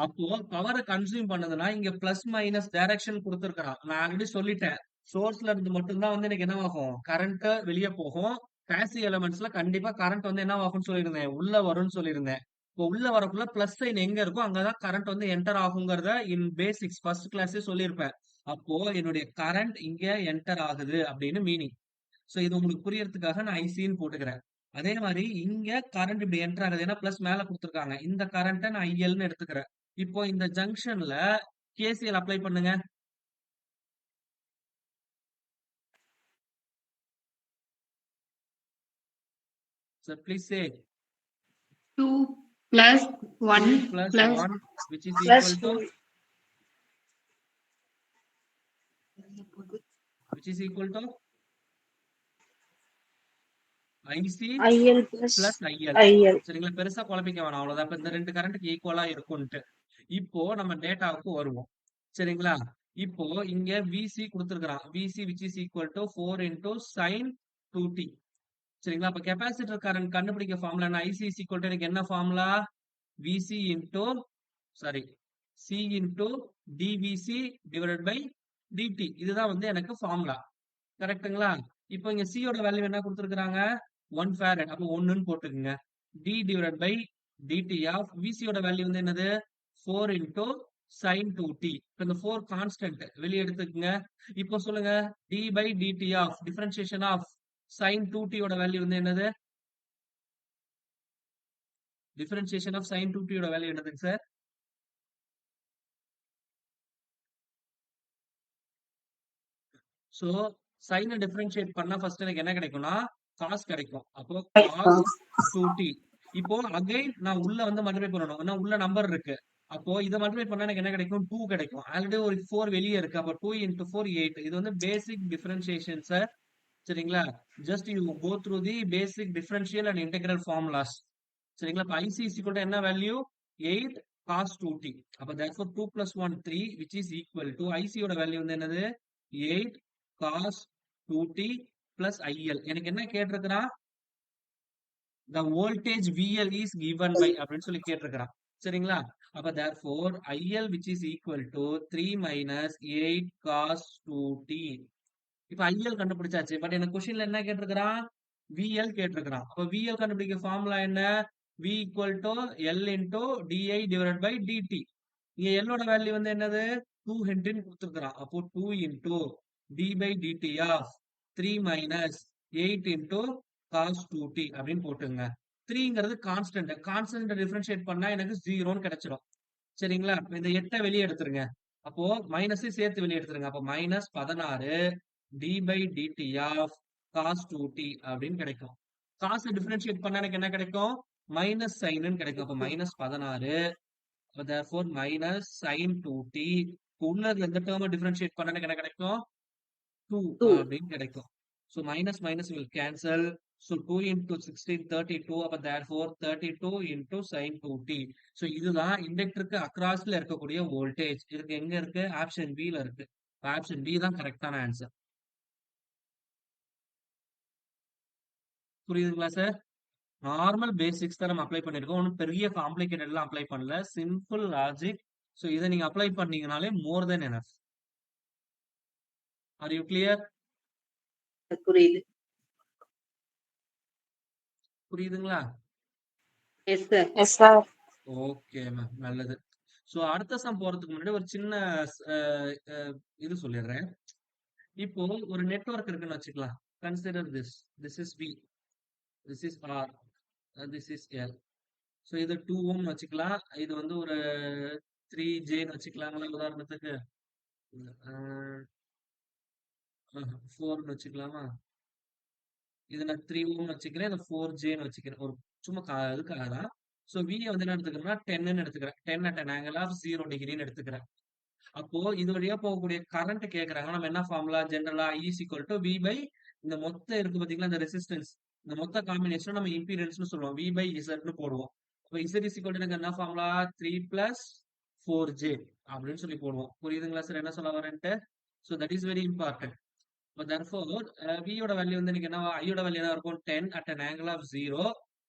அப்போ பவரை கன்சியூம் பண்ணதுன்னா இங்க பிளஸ் மைனஸ் டைரக்ஷன் கொடுத்துருக்கான். நான் ஆல்ரெடி சொல்லிட்டேன். சோர்ஸ்ல இருந்து மட்டும்தான் வந்து எனக்கு என்ன ஆகும்? கரண்ட் வெளியே போகும். பாசிவ் எலமெண்ட்ஸ்ல கண்டிப்பா கரண்ட் வந்து என்ன ஆகும்னு சொல்லியிருந்தேன்? உள்ள வரும்னு சொல்லியிருந்தேன். இப்போ உள்ள வரக்குள்ள பிளஸ் சைன் எங்க இருக்கோ அங்கதான் கரண்ட் வந்து என்டர் ஆகுங்கிறத இன் பேசிக்ஸ் ஃபர்ஸ்ட் கிளாஸே சொல்லியிருப்பேன். அப்போ என்னுடைய கரண்ட் இங்க என்டர் ஆகுது அப்படின்னு மீனிங். சோ இது உங்களுக்கு புரியறதுக்காக நான் ஐசின்னு போட்டுக்கிறேன். அதே மாதிரி இங்க கரண்ட் இப்படி என்டர் ஆகுது. ஏன்னா பிளஸ் மேல கொடுத்துருக்காங்க. இந்த கரண்ட்டை நான் ஐஎல்னு எடுத்துக்கிறேன். இப்போ இந்த ஜங்ஷன்ல கேசிஎல் அப்ளை பண்ணுங்க. So please say 2 plus 1 2 plus plus 1 which is Plus equal to 2. which is equal to IC IL plus plus IL. IL. சரிங்களா? பெருசா குழப்பிக்க வேணாம். அவ்வளவுதான். இப்ப இந்த ரெண்டு கரண்ட்டுக்கு ஈக்குவலா இருக்கும்ட்டு. இப்போ நம்ம டேட்டாவுக்கு வருவோம். சரிங்களா? இப்போ இங்க VC கொடுத்திருக்கிறான். VC which is equal to 4 into sin 2t. சரிங்களா? அப்ப கெபாசிட்டர் கரண்ட் கண்டுபிடிக்க ஃபார்முலா என்ன? IC is equal to எனக்கு என்ன formula? VC into sorry C into DVC divided by DT. இதுதான் வந்து எனக்கு ஃபார்முலா. கரெக்ட்டுங்களா? இப்போ இங்க C யோட வேல்யூ என்ன கொடுத்திருக்காங்க? 1 farad. அப்போ 1ன்னு போட்டுக்குங்க. D divided by dt of VC யோட வேல்யூ வந்து என்னது? 4 into sin 2t. இப்போ இந்த 4 கான்ஸ்டன்ட் வெளியே எடுத்துக்கங்க. இப்போ சொல்லுங்க d by dt of differentiation of sin 2t யோட வேல்யூ வந்து என்னது? differentiation of sin 2t யோட வேல்யூ என்னதுங்க சார்? சோ சைனை டிஃபரன்ஷியேட் பண்ணா ஃபர்ஸ்ட் எனக்கு என்ன கிடைக்கும்னா காஸ் கிடைக்கும். அப்போ காஸ் 2t. இப்போ அகைன் நான் உள்ள வந்து மல்டிப்ளை பண்ணணும். ஏன்னா உள்ள நம்பர் இருக்கு. அப்போ இதை மல்டிப்ளை பண்ணா எனக்கு என்ன கிடைக்கும்? 2 கிடைக்கும். ஆல்ரெடி ஒரு 4 வெளியே இருக்கு. அப்போ 2 into 4 8. இது வந்து பேசிக் டிஃபரன்ஷியேஷன் சார். சரிங்களா? Just you go through the basic differential and integral formulas. சரிங்களா? இப்போ IC is equal to என்ன வேல்யூ? 8 cos 2t. அப்போ therefore 2 plus 1 3 which is equal to IC யோட வேல்யூ வந்து என்னது? 8 cos 2t plus IL. எனக்கு என்ன கேட்டிருக்கிறான்? the voltage VL is given by அப்படின்னு சொல்லி கேட்டிருக்கிறான். சரிங்களா? அப்ப therefore IL which is equal to 3 minus 8 cos 2t. இப்ப IL கண்டுபிடிச்சாச்சு. பட் எனக்கு கொஸ்டின்ல என்ன கேட்டிருக்கிறான்? VL கேட்டிருக்கிறான். அப்ப VL கண்டுபிடிக்க ஃபார்முலா என்ன? V equal to L into DI divided by DT. இங்க L ஓட வேல்யூ வந்து என்னது? 2 ஹென்றின்னு கொடுத்திருக்கிறான். அப்போ 2 into d by dt of 3 minus 8 into cos 2t அப்படின்னு போட்டுங்க. 3ங்கிறது கான்ஸ்டன்ட். கான்ஸ்டன்ட் டிஃபரன்ஷியேட் பண்ணா எனக்கு 0ன்னு கிடைச்சிடும். சரிங்களா? இந்த 8 வெளியே எடுத்துருங்க. அப்போ மைனஸ் சேர்த்து வெளியே எடுத்துருங்க. அப்போ minus 16 d by dt of cos 2t அப்படின்னு கிடைக்கும். காசை டிஃபரன்ஷியேட் பண்ணா எனக்கு என்ன கிடைக்கும்? மைனஸ் சைன்னு கிடைக்கும். அப்போ minus 16. therefore minus sin 2t. உள்ள இந்த டேர்மை டிஃபரன்ஷியேட் பண்ணா எனக்கு என்ன கிடைக்கும்? 2 அப்படின்னு கிடைக்கும். So minus minus will cancel. So 2 into 16 32. அப்ப therefore 32 into sin 2t. So இதுதான் இண்டக்டருக்கு அக்ராஸ்ல இருக்கக்கூடிய வோல்டேஜ். இதுக்கு எங்க இருக்கு? ஆப்ஷன் B ல இருக்கு. ஆப்ஷன் B தான் கரெக்டான ஆன்சர். புரியுதுங்களா சார்? நார்மல் பேசிக்ஸ் தான் நம்ம அப்ளை பண்ணிருக்கோம். ஒன்றும் பெரிய காம்ப்ளிகேட்டட்லாம் அப்ளை பண்ணல. Simple logic. ஸோ இதை நீங்க அப்ளை பண்ணீங்கனாலே more then enough. Are you clear? புரியுது. புரியுதுங்களா? Yes sir. Yes sir. Okay ma'am, நல்லது. ஸோ அடுத்த சம் போறதுக்கு முன்னாடி ஒரு சின்ன இது சொல்லிடுறேன். இப்போ ஒரு நெட்வொர்க் இருக்குன்னு வச்சுக்கலாம். Consider this is V, this is R, this is L. So இது 2 ஓம்னு வச்சுக்கலாம். இது வந்து ஒரு 3Jன்னு வச்சுக்கலாங்களா உதாரணத்துக்கு. 4ன்னு வச்சுக்கலாமா? இது நான் 3 ஓம்னு வச்சுக்கிறேன். இதை 4Jன்னு வச்சுக்கிறேன். ஒரு சும்மா இதுக்காக தான். ஸோ V வந்து என்ன எடுத்துக்கிறேன்னா 10ன்னு எடுத்துக்கிறேன். 10 at an angle of 0 டிகிரின்னு எடுத்துக்கிறேன். அப்போ இது வழியா போகக்கூடிய கரண்ட் கேட்கறாங்க. நம்ம என்ன ஃபார்முலா ஜெனரலா I is equal to V by இந்த மொத்த இருக்கு பாத்தீங்களா இந்த ரெசிஸ்டன்ஸ், இந்த மொத்த காம்பினேஷன் நம்ம இம்பீடன்ஸ்னு சொல்லுவோம். V by Zன்னு போடுவோம். அப்போ Z is equal to எனக்கு என்ன ஃபார்முலா 3 plus 4J அப்படின்னு சொல்லி போடுவோம். புரியுதுங்களா சார் என்ன சொல்ல வரேன்ட்டு? So that is very important. But therefore, V யோட வேல்யூ வந்து எனக்கு என்ன, I யோட வேல்யூ என்ன இருக்கும்? 10 at an angle of 0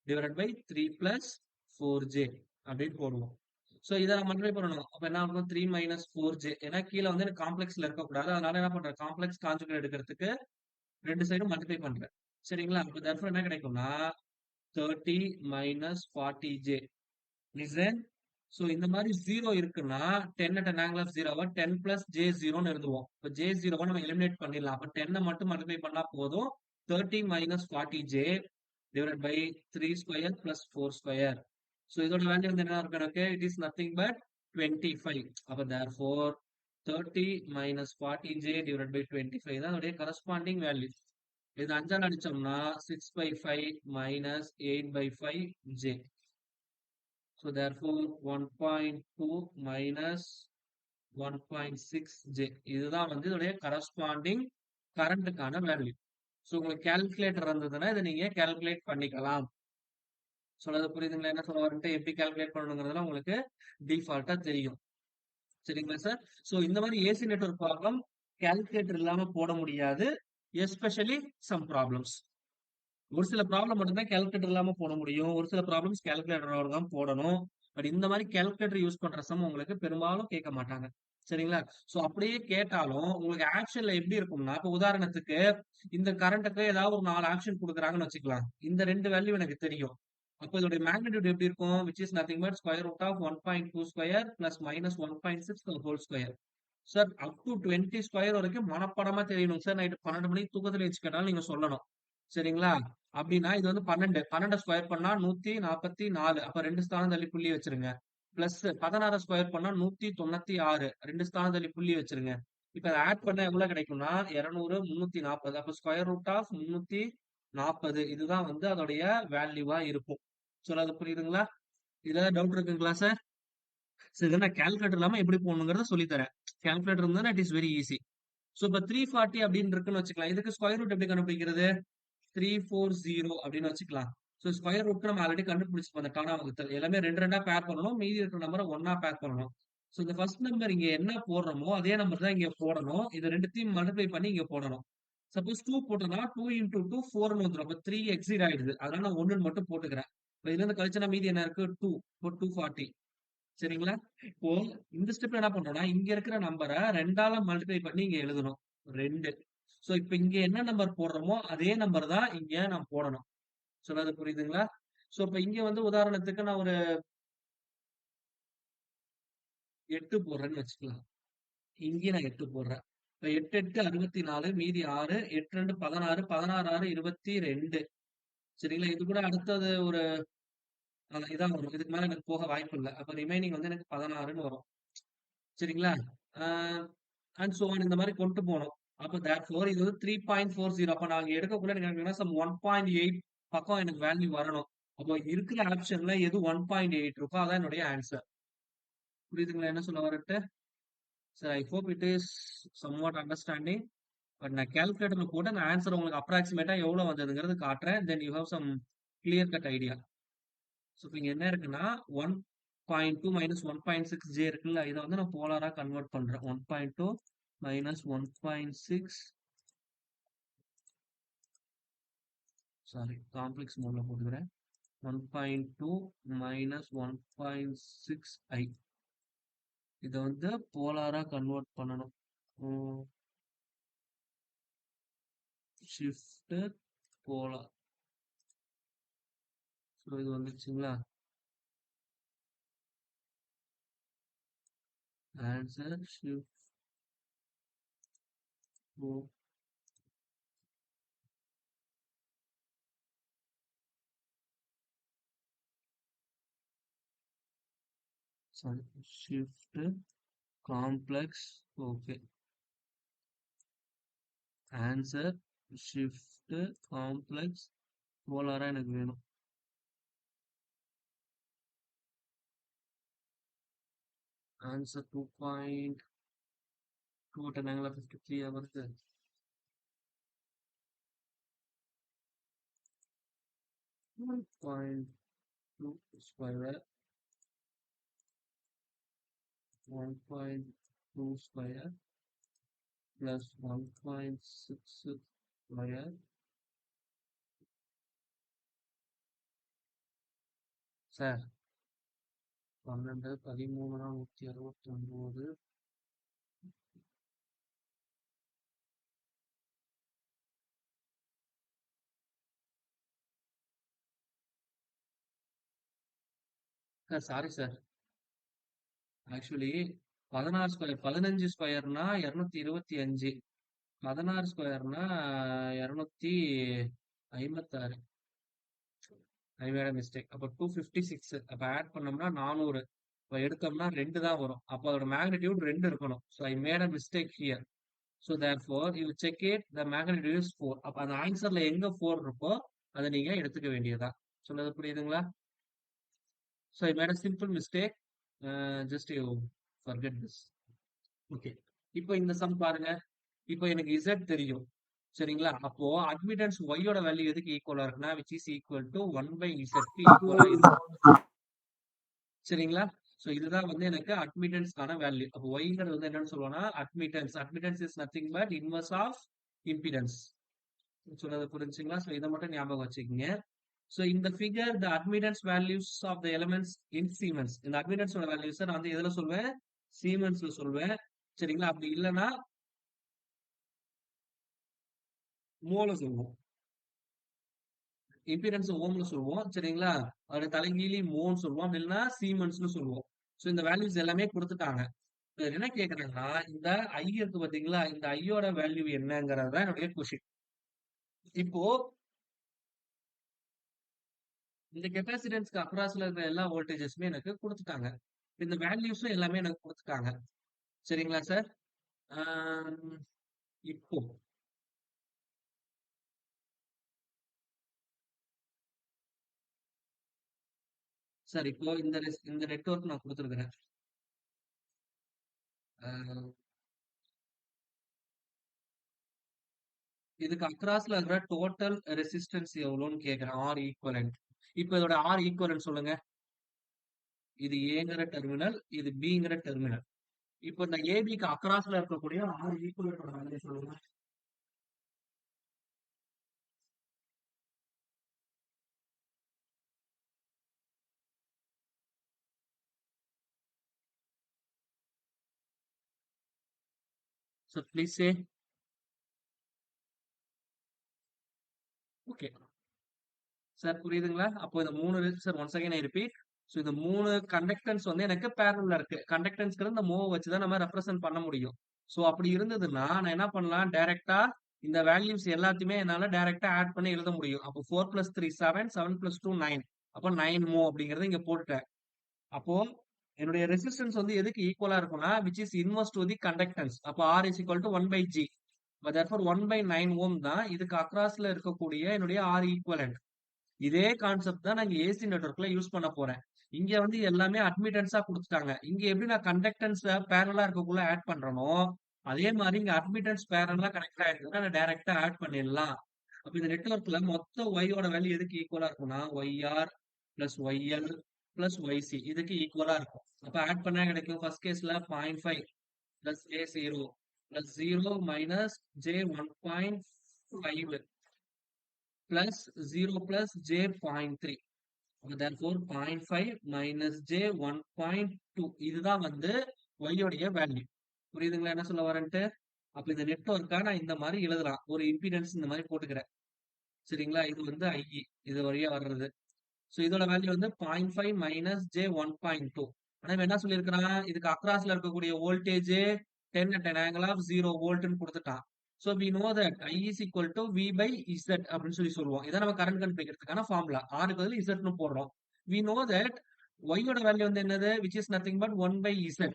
divided by 3 plus 4J அப்படின்னு போடுவோம். ஸோ இதை நான் மல்டிப்ளை பண்ணணும். அப்போ என்ன ஆகும்? 3 minus 4J. ஏன்னா கீழே வந்து எனக்கு காம்ப்ளெக்ஸ்ல இருக்கக்கூடாது. அதனால என்ன பண்றேன்? காம்ப்ளெக்ஸ் கான்ஜுகேட் எடுக்கிறதுக்கு ரெண்டு சைடும் மல்டிப்ளை பண்றேன். சரிங்களா? அப்போ therefore என்ன கிடைக்கும்னா 30 minus 40J. லிசன். ஸோ இந்த மாதிரி 0 இருக்குன்னா 10 at an angle of 0 10 plus J0ன்னு எழுதுவோம். இப்போ J0 நம்ம எலிமினேட் பண்ணிடலாம். அப்போ 10 மட்டும் மல்டிப்ளை பண்ணா போதும். 30 minus 40J divided by 3 square plus 4 square. So இதோட வேல்யூ வந்து என்ன இருக்கு எனக்கு? It is nothing but 25. அப்போ therefore 30 minus 40J divided by 25 தான் அதோடைய கரஸ்பாண்டிங் வேல்யூ. இது 5ஆல் அடிச்சோம்னா 6/5 minus 8/5J. So therefore 1.2 minus 1.6J. இதுதான் வந்து இதோடைய கரஸ்பாண்டிங் கரண்ட்டுக்கான வேல்யூ. ஸோ உங்களுக்கு கால்குலேட்டர் இருந்ததுன்னா இதை நீங்க கால்குலேட் பண்ணிக்கலாம். சொல்றது புரியுதுங்களா? என்ன சொல்ல வரேன்ட்டு எப்படி கால்குலேட் பண்ணணுங்கிறதுலாம் உங்களுக்கு டிஃபால்ட்டா தெரியும். சரிங்களா சார்? ஸோ இந்த மாதிரி ஏசி நெட்வொர்க் ப்ராப்ளம் கால்குலேட்டர் இல்லாம போட முடியாது. Especially sum problems. ஒரு சில ப்ராப்ளம் மட்டும்தான் கால்குலேட்டர் இல்லாம போட முடியும். ஒரு சில ப்ராப்ளம்ஸ் கால்குலேட்டரோட தான் போடணும். பட் இந்த மாதிரி கால்குலேட்டர் யூஸ் பண்ற சம் உங்களுக்கு பெரும்பாலும் கேட்க மாட்டாங்க. சரிங்களா? சோ அப்படியே கேட்டாலும் உங்களுக்கு ஆப்ஷன்ல எப்படி இருக்கும்னா, இப்போ உதாரணத்துக்கு இந்த கரண்ட்டுக்கு ஏதாவது ஒரு 4 ஆப்ஷன் குடுக்குறாங்கன்னு வச்சுக்கலாம். இந்த 2 வேல்யூ எனக்கு தெரியும். அப்போ இதோட மேக்னிட்யூட் எப்படி இருக்கும்? which is nothing but square root of 1.2 square plus minus 1.6 the whole square. Sir up to 20 square வரைக்கும் மனப்பாடமா தெரியணும் சார். நைட்டு 12 மணிக்கு தூக்கத்துல வச்சு கேட்டாலும் நீங்க சொல்லணும். சரிங்களா? அப்படின்னா இது வந்து 12 ஸ்கொயர் பண்ணா 144. அப்ப 2 ஸ்தானம் தள்ளி புள்ளி வச்சிருங்க. பிளஸ் 16 ஸ்கொயர் பண்ணா 196. 2 ஸ்தானம் தள்ளி புள்ளி வச்சிருங்க. இப்ப அதை ஆட் பண்ணா எவ்வளவு கிடைக்கும்னா 200 340. அப்ப ஸ்கொயர் ரூட் ஆஃப் 340 இதுதான் வந்து அதோடைய வேல்யூவா இருக்கும். சொல்றது புரியுதுங்களா? இதுல டவுட் இருக்குங்களா சார்? சரி, நான் கால்குலேட்டர் இல்லாம எப்படி போடணுங்கிறத சொல்லி தரேன். கால்குலேட்டர் இருந்தா it is very easy. So இப்ப 340 அப்படின்னு இருக்குன்னு வச்சுக்கலாம். இதுக்கு ஸ்கொயர் ரூட் எப்படி கண்டுபிடிக்கிறது? 340 அப்படின்னு வச்சுக்கலாம். சோ ஸ்கொயர் ரூட் நம்ம ஆல்ரெடி கண்டுபிடிச்சிருப்போம் அந்த டானா வகுத்தல். எல்லாமே 2 பேர் பண்ணணும். மீதி இருக்கிற நம்பரை ஒன்னா பேர் பண்ணணும். சோ இந்த ஃபர்ஸ்ட் நம்பர் இங்க என்ன போடுறோமோ அதே நம்பர் தான் இங்க போடணும். இது ரெண்டுத்தையும் மல்டிப்ளை பண்ணி இங்க போடணும். சப்போஸ் 2 போட்டோம்னா 2 into 2 4ன்னு வந்துடும். அப்ப 3 எக்ஸிட் ஆயிடுது. அதனால நான் 1 மட்டும் போட்டுக்கிறேன். இப்ப இதுல இருந்து கழிச்சா மீதி என்ன இருக்கு? 2. இப்போ 240. சரிங்களா? இப்போ இந்த ஸ்டெப்ல என்ன பண்றோம்னா இங்க இருக்கிற நம்பரை 2ஆல மல்டிப்ளை பண்ணி இங்க எழுதணும். 2. சோ இப்ப இங்க என்ன நம்பர் போடுறோமோ அதே நம்பர் தான் இங்க நான் போடணும். சொல்றது புரியுதுங்களா? சோ இப்ப இங்க வந்து உதாரணத்துக்கு நான் ஒரு 8 போடுறேன்னு வச்சுக்கலாம். இங்கேயும் நான் 8 போடுறேன். இப்ப 8 8 64 மீதி 6 8 2 16 16 6 22. சரிங்களா? இது கூட அடுத்தது ஒரு இதான் வரும். இதுக்கு மேல எனக்கு போக வாய்ப்பு இல்லை. அப்ப ரிமைனிங் வந்து எனக்கு 16ன்னு வரும். சரிங்களா? அண்ட் சோ ஆன் இந்த மாதிரி கொண்டு போகணும். அப்ப therefore இது வந்து 3.40. அப்ப நாங்க எடுக்கக்குள்ள எனக்கு என்ன சம் 1.8 பக்கம் எனக்கு வேல்யூ வரணும். அப்போ இருக்கிற ஆப்ஷன்ல எது 1.8 இருக்கோ அதான் என்னுடைய ஆன்சர். புரியுதுங்களா என்ன சொல்ல வரட்டு? Sir I hope it is somewhat understanding. But நான் கால்குலேட்டர்ல போட்டு அந்த ஆன்சர் உங்களுக்கு அப்ராக்சிமேட்டா எவ்வளவு வந்ததுங்கிறது காட்டுறேன். Then you have some clear cut idea. So இங்க என்ன இருக்குன்னா 1.2 minus 1.6J இருக்குல்ல, இதை வந்து நான் போலாரா கன்வெர்ட் பண்றேன். 1.2 minus 1.6 சாரி காம்ப்ளெக்ஸ் மோட்ல போட்டுக்கிறேன். 1.2 minus 1.6I இதை வந்து போலாரா கன்வெர்ட் பண்ணணும். Shift polar. ஸோ இது வந்துச்சுங்களா? Answer shift shift complex. Okay, answer shift complex போலாரா எனக்கு வேணும். Answer 2.2 at an angle of 53 வருது. .2 square 1.2 square plus 1.6 square sir 12 13 169 sir. Sorry sir, actually 16 square 15 ஸ்கொயர்னா 225, 16 ஸ்கொயர்னா 256. I made mistake. அப்போ 256. அப்போ ஆட் பண்ணோம்னா 400. இப்போ எடுத்தோம்னா 2 தான் வரும். அப்போ அதோட மேக்னிடியூட் 2 இருக்கணும். So I made a mistake here. So therefore you check it, the magnitude is 4. அப்போ அந்த ஆன்சர்ல எங்க 4 இருக்கோ அதை நீங்க எடுத்துக்க வேண்டியதுதான். சொன்னது புரியுதுங்களா? So I made a simple mistake. Just you forget this. Okay, இப்போ இந்த சம் பாருங்க. இப்போ எனக்கு Z தெரியும், சரிங்களா? அப்போ அட்மிட்டன்ஸ் Y யோட வேல்யூ எதுக்கு ஈக்குவலா இருக்குன்னா which is equal to 1/Z க்கு ஈக்குவலா இருக்கும், சரிங்களா? சோ இதுதான் வந்து எனக்கு அட்மிட்டன்ஸ்க்கான வேல்யூ. அப்போ Yங்கிறது வந்து என்னன்னு சொல்லுவோம்னா admittance. Admittance is nothing but inverse of impedance. சொல்றது புரிஞ்சுங்களா? சோ இதை மட்டும் ஞாபகம் வச்சுக்கோங்க. சோ இந்த figure the admittance values of the elements in siemens. இந்த அட்மிட்டன்ஸோட வேல்யூஸ் நான் வந்து எதுல சொல்வேன்? சீமென்ஸ்ல சொல்வேன், சரிங்களா? அப்படி இல்லைன்னா மோல சொல்லுவோம், இம்பிடன்ஸ் ஓம்ல சொல்லுவோம், சரிங்களா? அதோட தலைகீழி மோன்னு சொல்லுவோம், இல்லைன்னா சீமென்ஸ்னு சொல்லுவோம். ஸோ இந்த வேல்யூஸ் எல்லாமே கொடுத்துட்டாங்க. என்ன கேக்குறாங்கன்னா இந்த ஐ இருக்கு பாத்தீங்களா, இந்த ஐயோட வேல்யூ என்னங்கிறது தான் என்னுடைய கொஸ்டின். இப்போ இந்த கெப்பாசிட்டன்ஸ்க்கு அக்ராஸ்ல இருக்கிற எல்லா வோல்டேஜஸ்மே எனக்கு கொடுத்துட்டாங்க. இந்த வேல்யூஸும் எல்லாமே எனக்கு கொடுத்துட்டாங்க, சரிங்களா சார்? இப்போ சார் இப்போ இந்த நெட்வொர்க் நான் கொடுத்துருக்கிறேன். இதுக்கு அக்ராஸ்ல இருக்கிற டோட்டல் ரெசிஸ்டன்ஸ் எவ்வளோன்னு கேட்கிறேன். R equivalent. இப்போ இதோட ஆர் ஈக்குவலன்ட் சொல்லுங்க. இது ஏங்கிற டெர்மினல், இது பிங்கிற டெர்மினல். இப்போ இந்த ஏபிக்கு அக்ராஸ்ல இருக்கக்கூடிய ஆர் ஈக்குவலன்டோட வேல்யூ சொல்லுங்க. So please say. Okay sir, புரியுதுங்களா? அப்போ இந்த 3 sir once again I repeat. So இந்த 3 கண்டக்டன்ஸ் வந்து எனக்கு பேரலா இருக்கு. கண்டக்டன்ஸ்க்கு இந்த மூவ் வச்சு தான் நம்ம ரெப்ரசென்ட் பண்ண முடியும். ஸோ அப்படி இருந்ததுன்னா நான் என்ன பண்ணலாம்? டைரக்டா இந்த வேல்யூஸ் எல்லாத்தையுமே என்னால டைரக்டா ஆட் பண்ணி எழுத முடியும். அப்போ 4 + 3 7, 7 + 2 9. அப்போ 9 மூவ் அப்படிங்கறத இங்க போட்டுட்டேன். அப்போ என்னுடைய ரெசிஸ்டன்ஸ் வந்து எதுக்கு ஈக்குவலா இருக்கும்னா which is inverse to the conductance. அப்போ R is equal to 1/G. therefore 1/9 ஓம் தான் இதுக்கு அக்ராஸ்ல இருக்கக்கூடிய என்னுடைய R ஈக்குவலன்ட். இதே கான்செப்ட் தான் நான் ஏசி நெட்வொர்க்ல யூஸ் பண்ண போறேன். இங்க வந்து எல்லாமே அட்மிட்டன்ஸா கொடுத்துட்டாங்க. இங்க எப்படி நான் கண்டக்டன்ஸ் பேரலா இருக்கக்குள்ள ஆட் பண்றனோ அதே மாதிரி இங்க அட்மிட்டன்ஸ் பேரலா கனெக்ட் ஆயிருக்குன்னா நான் டைரக்டா ஆட் பண்ணிடலாம். அப்ப இந்த நெட்வொர்க்ல மொத்த ஒய்யோட வேல்யூ எதுக்கு ஈக்குவலா இருக்கும்னா YR plus YL plus YC இதுக்கு ஈக்குவலா இருக்கும். அப்ப ஆட் பண்ணா கிடைக்கும். ஃபர்ஸ்ட் கேஸ்ல 0.5 plus J0 plus 0 minus J1.5 plus 0 plus J.3. therefore 0.5 minus J1.2. இதுதான் வந்து y உடைய வேல்யூ. புரியுதுங்களா என்ன சொல்ல வரேன்ட்டு? அப்ப இந்த நெட்வொர்க்கா நான் இந்த மாதிரி எழுதலாம். ஒரு இம்பிடன்ஸ் இந்த மாதிரி போட்டுக்கிறேன். சரிங்களா? இது வந்து IE. இது வழியா வர்றது. சோ இதோட வேல்யூ வந்து 0.5 மைனஸ் J 1.2. ஆனா இவன் என்ன சொல்லியிருக்கிறான்? இதுக்கு அக்ராஸ்ல இருக்கக்கூடிய voltage 10 at an angle of 0 வோல்ட்னு கொடுத்துட்டான். So we know that I is equal to V by Z அப்படின்னு சொல்லுவோம். இதான் நம்ம கரண்ட் கண்டுபிடிக்கிறதுக்கான ஃபார்முலா. R க்கு பதில் Z னு போடுறோம். We know that Y யோட வேல்யூ வந்து என்னது? Which is nothing but 1 by Z.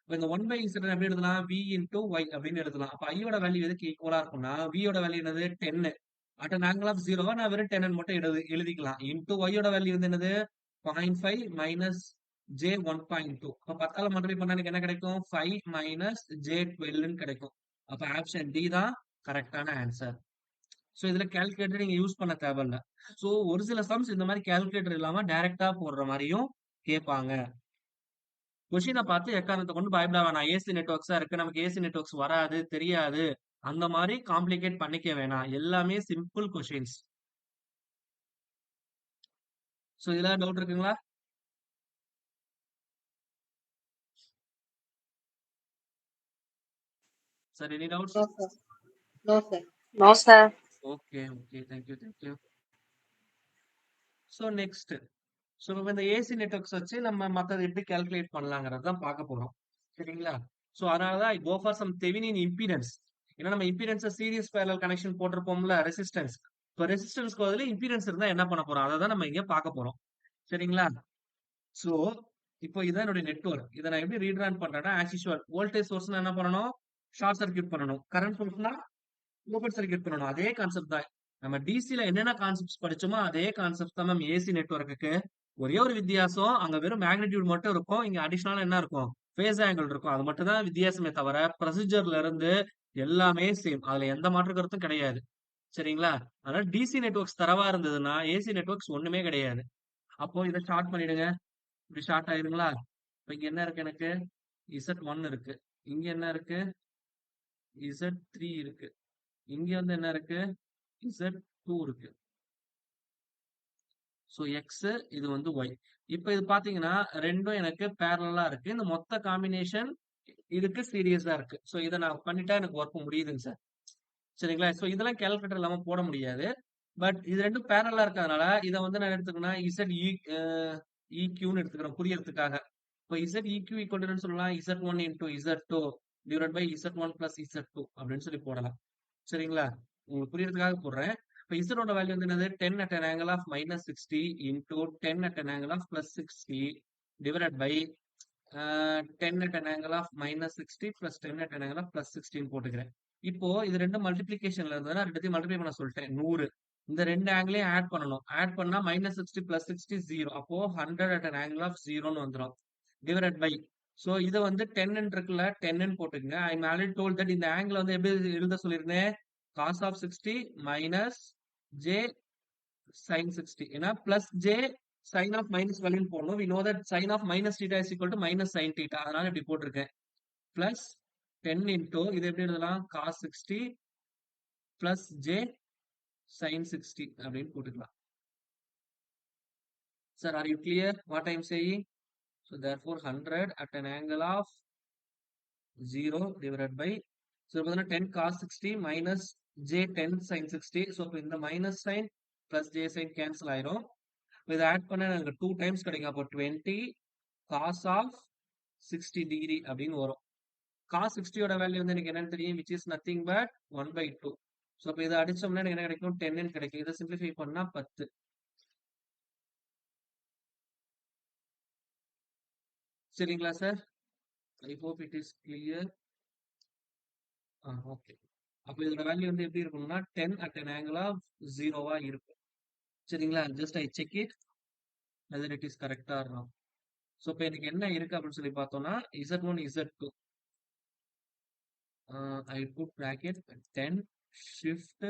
இப்ப இந்த 1 by Z எப்படி எழுதலாம்? V into Y அப்படின்னு எழுதலாம். அப்ப I யோட வேல்யூ எதுக்கு ஈக்குவலா இருக்கும்னா, V யோட வேல்யூ என்னது? 10. அட் an angle of 0 நான் வெறும் 10 மட்டும் எழுதிக்கலாம். இன்டூ Y யோட வேல்யூ வந்து என்னது? 0.5 மைனஸ் J 1.2. அப்ப 10ஆல மல்டிப்ளை பண்ணா எனக்கு என்ன கிடைக்கும்? 5 மைனஸ் J 12 கிடைக்கும். அப்ப ஆப்ஷன் D தான் கரெக்டான ஆன்சர். சோ இதுல கால்குலேட்டர் நீங்க யூஸ் பண்ண தேவையில்ல. சோ ஒரு சில சம்ஸ் இந்த மாதிரி கால்குலேட்டர் இல்லாம டைரக்டா போடுற மாதிரியும் கேட்பாங்க. கொஸ்டினை பார்த்து எக்காரணத்தை கொண்டு பயப்பட வேணாம். ஏசி நெட்வொர்க்ஸா இருக்கு, நமக்கு ஏசி நெட்வொர்க்ஸ் வராது, தெரியாது, அந்த மாதிரி காம்ப்ளிகேட் பண்ணிக்க வேணாம். எல்லாமே சிம்பிள் கொஸ்டின்ஸ். சோ இதுல டவுட் இருக்குங்களா? Sir any doubts? No, sir. No, sir. No, sir. Okay okay, thank you. So next, so நம்ம இந்த ஏசி நெட்வொர்க்ஸ் வச்சு நம்ம மற்றது எப்படி கால்குலேட் பண்ணலாங்கிறது தான் பார்க்க போறோம். சரிங்களா? ஸோ அதனால தான் ஐ கோ ஃபார் சம் தெவினின் இம்பிடன்ஸ். ஏன்னா நம்ம இம்பிடன்ஸை சீரியஸ் பேரலல் கனெக்ஷன் போட்டிருப்போம்ல, ரெசிஸ்டன்ஸ். இப்போ ரெசிஸ்டன்ஸ்க்கு பதில் இம்பிடன்ஸ் இருந்தால் என்ன பண்ண போறோம், அதை தான் நம்ம இங்கே பார்க்க போறோம். சரிங்களா? ஸோ இப்போ இதான் என்னுடைய நெட்வொர்க். இதை நான் எப்படி ரீட்ரான் பண்றேன்னா, ஆஸ் யூஷுவல் வோல்டேஜ் சோர்ஸ்னா என்ன பண்ணணும்? ஷார்ட் சர்க்யூட் பண்ணணும். கரண்ட் சோர்ஸ்னா ஓபன் சர்க்யூட் பண்ணணும். அதே கான்செப்ட் தான். நம்ம டிசில என்னென்ன கான்செப்ட்ஸ் படிச்சோமோ அதே கான்செப்ட் தான் நம்ம ஏசி நெட்வொர்க்குக்கு. ஒரே ஒரு வித்தியாசம், அங்க வெறும் மேக்னிடியூட் மட்டும் இருக்கும், இங்க அடிஷனலா என்ன இருக்கும்? ஃபேஸ் ஆங்கிள் இருக்கும். அது மட்டும் தான் வித்தியாசமே தவிர ப்ரொசீஜர்ல இருந்து எல்லாமே சேம். அதுல எந்த மாற்று கருத்தும் கிடையாது. சரிங்களா? அதனால டிசி நெட்வொர்க்ஸ் தரவா இருந்ததுன்னா ஏசி நெட்வொர்க்ஸ் ஒண்ணுமே கிடையாது. அப்போ இதை ஷார்ட் பண்ணிடுங்க. இப்படி ஷார்ட் ஆயிருங்களா? இப்ப இங்க என்ன இருக்கு? எனக்கு Z1 இருக்கு. இங்க என்ன இருக்கு? Z3 இருக்கு. இங்க வந்து என்ன இருக்கு? Z2 இருக்கு. ஸோ எக்ஸ், இது வந்து ஒய். இப்போ இது பாத்தீங்கன்னா ரெண்டும் எனக்கு பேரலா இருக்கு. இந்த மொத்த காம்பினேஷன் இதுக்கு சீரியஸா இருக்கு. ஸோ இதை நான் பண்ணிட்டா எனக்கு ஒர்க் முடியுதுங்க சார். சரிங்களா? ஸோ இதெல்லாம் கால்குலேட்டர் இல்லாம போட முடியாது. பட் இது ரெண்டும் பேரலா இருக்கிறதுனால இதை வந்து நான் எடுத்துக்கணும் இசட் இக்யூன்னு எடுத்துக்கிறேன் புரியறதுக்காக. இப்போ இசட் இக்யூ ஈக்குவல் சொல்லலாம் Z1 into Z2 divide by Z1 plus Z2 அப்படின்னு சொல்லி போடலாம். சரிங்களா? உங்களுக்கு புரியறதுக்காக போடுறேன். இப்போ இசடோட வேல்யூ வந்து என்னது? 10 at an angle of minus 60 into 10 at an angle of plus 60 divided by 10 at an angle of minus 60 plus 10 at an angle of plus 16 போட்டுக்கிறேன். இப்போ இது ரெண்டு மல்டிபிளிகேஷன்ல இருந்ததுன்னா ரெண்டுத்தையும் மல்டிப்ளை பண்ண சொல்லிட்டேன். 100. இந்த ரெண்டு ஆங்கிளையும் ஆட் பண்ணணும். ஆட் பண்ணா மைனஸ் 60 பிளஸ் 60 0. அப்போ 100 at an angle of 0ன்னு வந்துடும். டிவைட் பை, ஸோ இதை வந்து 10 இருக்குல்ல, 10 போட்டுக்கங்க. ஐ ஆல்ரெடி டோல்ட் தட் இந்த ஆங்கிள் வந்து எப்படி எழுத சொல்லியிருந்தேன்? cos of 60 minus j sin 60. ஏன்னா plus j sin of minus value போடணும். we know that sin of minus theta is equal to minus sin theta. அதனால இப்படி போட்டிருக்கேன். பிளஸ் 10 into இது எப்படி எழுதலாம்? cos 60 plus j sin 60 அப்படின்னு போட்டுக்கலாம். Sir, are you clear what I am saying? So therefore 100 at an angle of 0 divided by, so 10 cos 60 minus j 10 sin 60. So இந்த minus sign plus j sin cancel ஆயிரும். இதை add பண்ண எனக்கு 2 times கிடைக்கும். அப்போ 20 cos of 60 degree அப்படின்னு வரும். cos 60 யோட வேல்யூ வந்து எனக்கு என்னன்னு தெரியும், which is nothing but 1 by 2. So இப்போ இதை அடிச்சோம்னா எனக்கு என்ன கிடைக்கும்? 10 கிடைக்கும். இதை சிம்பிளிஃபை பண்ணா 10. சரிங்களா sir? I hope it is clear. Okay. அப்போ இதோட வேல்யூ வந்து எப்படி இருக்கும்னா 10 at an angle of 0வா இருக்கும். சரிங்களா? Just I check it whether it is correct or not. So இப்போ எனக்கு என்ன இருக்கு அப்படின்னு சொல்லி பார்த்தோம்னா Z1 Z2 I put bracket 10 shift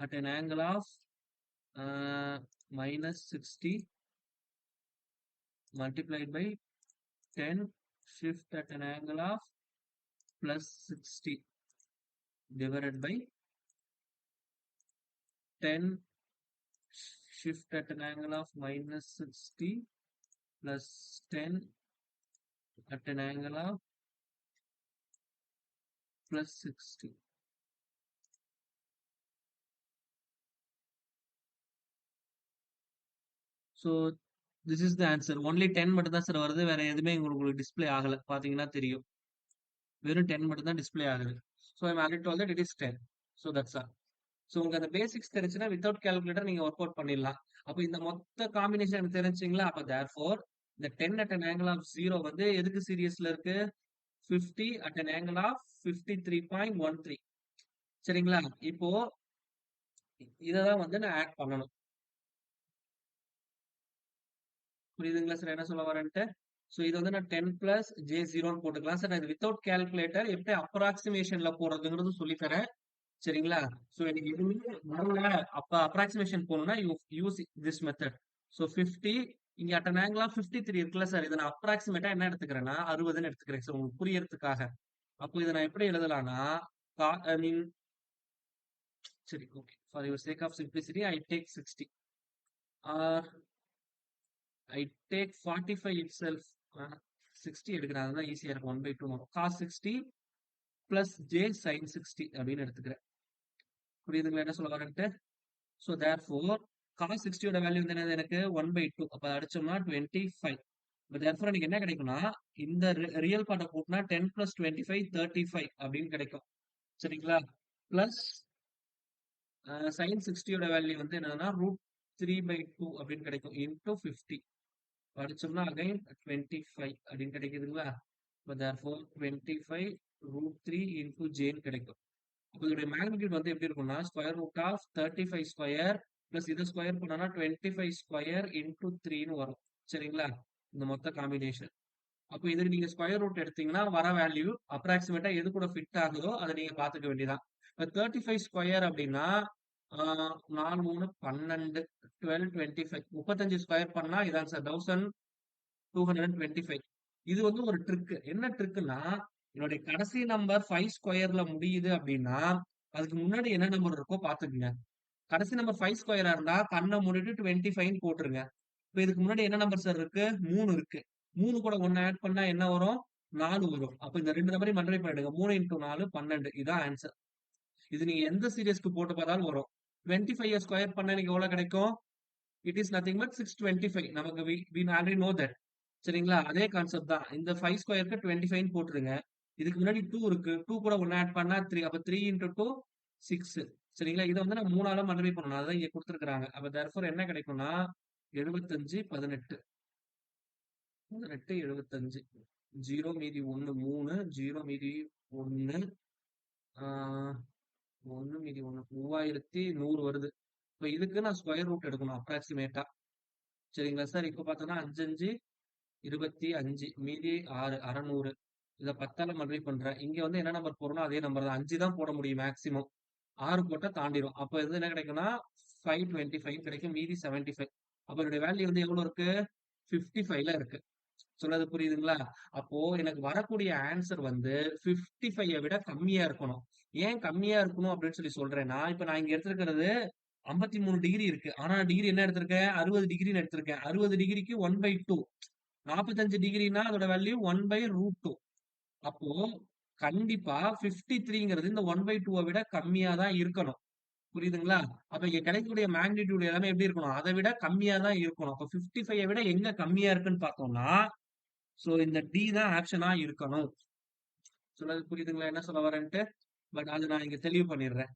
at an angle of minus 60 multiplied by 10 shift at an angle of plus 60 divided by 10 shift at an angle of minus 60 plus 10 at an angle of plus 60. So this is the answer. Only 10 மட்டும் தான் sir வருது. வேற எதுவுமே உங்களுக்கு display ஆகல. பாத்தீங்கன்னா தெரியும். வெறும் 10 மட்டும் தான் டிஸ்ப்ளே ஆகுது. So I'm already told that it is 10. So that's all. So உங்களுக்கு அந்த பேசிக்ஸ் தெரிஞ்சுன்னா வித்தவுட் கால்குலேட்டர் நீங்க ஒர்க் அவுட் பண்ணிடலாம். அப்போ இந்த மொத்த காம்பினேஷன் எனக்கு தெரிஞ்சுங்களா? அப்போ தேர்ஃபோர் இந்த 10 at an angle of 0 வந்து எதுக்கு சீரியஸ்ல இருக்கு? 50 at an angle of 53.13. சரிங்களா? இப்போ இததான் வந்து நான் ஆட் பண்ணணும். புரியுதுங்களா சார் என்ன சொல்ல வரேன்ட்டு? ஸோ இது வந்து நான் 10 plus J0 போட்டுக்கலாம் சார். நான் இது வித்தவுட் கால்குலேட்டர் எப்படி அப்ராக்சிமேஷன்ல போடுறதுங்கிறது சொல்லித்தரேன். சரிங்களா? சோ எனக்கு எதுவுமே வரல. அப்ப அப்ராக்சிமேஷன் போகணும்னா யூஸ் திஸ் மெத்தட். சோ 50 இங்க அட் அன் ஆங்கிள் ஆஃப் 53 இருக்குல்ல சார். இதை நான் அப்ராக்சிமேட்டா என்ன எடுத்துக்கிறேன்னா 60ன்னு எடுத்துக்கிறேன் சார் உங்களுக்கு புரியறதுக்காக. அப்போ இதை நான் எப்படி எழுதலாம்னா ஐ மீன் சரி okay for your sake of simplicity I take 60 or I take 45 itself. 60 எடுக்கிறேன், அதுதான் ஈஸியா இருக்கும். 1/2 cos 60 பிளஸ் j sin 60 அப்படின்னு எடுத்துக்கிறேன். புரியுதுங்களா என்ன சொல்ல வரேன்ட்டு? ஸோ தேர்ஃபோர் cos 60 ஓட வேல்யூ வந்து என்னது எனக்கு 1/2. அப்ப அடிச்சோம்னா 25. இப்போ தேர்ஃபோர் எனக்கு என்ன கிடைக்கும்னா இந்த ரியல் பார்ட்டை கூட்டினா 10 plus 25 35 அப்படின்னு கிடைக்கும். சரிங்களா? பிளஸ் sin 60 ஓட வேல்யூ வந்து என்னன்னா √3/2 அப்படின்னு கிடைக்கும் இன்டூ 50. அடிச்சோம்னா அகைன் 25 அப்படின்னு கிடைக்குதுங்களா? இப்போ தேர்ஃபோர் 25 √3 இன்டூ ஜேன்னு கிடைக்கும். அப்போ இதோட மேக்னிடியூட் வந்து எப்படி இருக்கும்னா square root of 35 square plus இதை ஸ்கொயர் பண்ணா 25 ஸ்கொயர் இன்டூ 3ன்னு வரும். சரிங்களா? இந்த மொத்த காம்பினேஷன். அப்போ இதுக்கு நீங்க ஸ்கொயர் ரூட் எடுத்தீங்கன்னா வர வேல்யூ அப்ராக்சிமேட்டா எது கூட ஃபிட் ஆகுதோ அதை நீங்க பாத்துக்க வேண்டியதான். இப்போ 35 ஸ்கொயர் அப்படின்னா 4 3 12 12 25 35 ஸ்கொயர் பண்ணா இதான் சார் 1225. இது வந்து ஒரு ட்ரிக். என்ன ட்ரிக்னா என்னுடைய கடைசி நம்பர் 5 ஸ்கொயர்ல முடியுது அப்படின்னா அதுக்கு முன்னாடி என்ன நம்பர் இருக்கோ பாத்துக்குங்க. கடைசி நம்பர் 5 ஸ்கொயரா இருந்தா கண்ணை மூடிட்டு 25 போட்டுருங்க. இப்ப இதுக்கு முன்னாடி என்ன நம்பர் சார் இருக்கு? 3 இருக்கு. 3 கூட 1 ஆட் பண்ணா என்ன வரும்? 4 வரும். அப்ப இந்த ரெண்டு நம்பரையும் மல்டிப்ளை பண்ணிடுங்க. 3 × 4 12. இதான் ஆன்சர். இது நீங்க எந்த சீரியஸ்க்கு போட்டு பார்த்தாலும் வரும். 25 ஸ்கொயர் பண்ண எனக்கு எவ்வளவு கிடைக்கும்? It is nothing but 625. நமக்கு we already know that. சரிங்களா? அதே கான்செப்ட் தான். இந்த 5 ஸ்கொயருக்கு 25 போட்டுருங்க. இதுக்கு முன்னாடி 2 இருக்கு. 2 கூட 1 ஆட் பண்ணா 3. அப்ப 3 × 2 6. சரிங்களா? இதை வந்து நான் 3ஆல மல்டிப்ளை பண்ணணும். அதான் இங்க கொடுத்துருக்காங்க. அப்ப தேர்ஃபோர் என்ன கிடைக்கும்னா 75 18 18 75 0 மீதி 1 3 0 மீதி 1 1 மீதி 1 3100 வருது. இப்ப இதுக்கு நான் ஸ்கொயர் ரூட் எடுக்கணும் அப்ராக்சிமேட்டா. சரிங்களா சார்? இப்ப பார்த்தோம்னா 5 5 25 மீதி 6 600. இதை 10ஆல மல்டிப்ளை பண்றேன். இங்க வந்து என்ன நம்பர் போடணும்? அதே நம்பர் தான். 5 தான் போட முடியும் மேக்சிமம். 6 போட்டா தாண்டிடும். அப்ப இது என்ன கிடைக்கும்னா 525 கிடைக்கும். மீதி 75. அப்ப என்னுடைய வேல்யூ வந்து எவ்வளவு இருக்கு? 55ல இருக்கு. சொல்றது புரியுதுங்களா? அப்போ எனக்கு வரக்கூடிய ஆன்சர் வந்து 55 விட கம்மியா இருக்கணும். ஏன் கம்மியா இருக்கணும் அப்படின்னு சொல்லி சொல்றேன்னா, இப்ப நான் இங்க எடுத்திருக்கிறது 53 டிகிரி இருக்கு. ஆனா டிகிரி என்ன எடுத்திருக்கேன்? 60 டிகிரின்னு எடுத்திருக்கேன். 60 டிகிரிக்கு 1/2. 45 டிகிரினா அதோட வேல்யூ 1/√2. அப்போ கண்டிப்பா 53ங்கிறது இந்த 1/2 விட கம்மியா தான் இருக்கணும். புரியுதுங்களா? அப்ப இங்க கிடைக்கக்கூடிய மேக்னிடியூட் எல்லாமே எப்படி இருக்கணும்? அதை விட கம்மியா தான் இருக்கணும். அப்ப 55 விட எங்க கம்மியா இருக்குன்னு பார்த்தோம்னா சோ இந்த டி தான் ஆப்ஷனா இருக்கணும். சொல்றது புரியுதுங்களா என்ன சொல்ல வரேன்ட்டு? பட் அது நான் இங்க தெளிவு பண்ணிடுறேன்.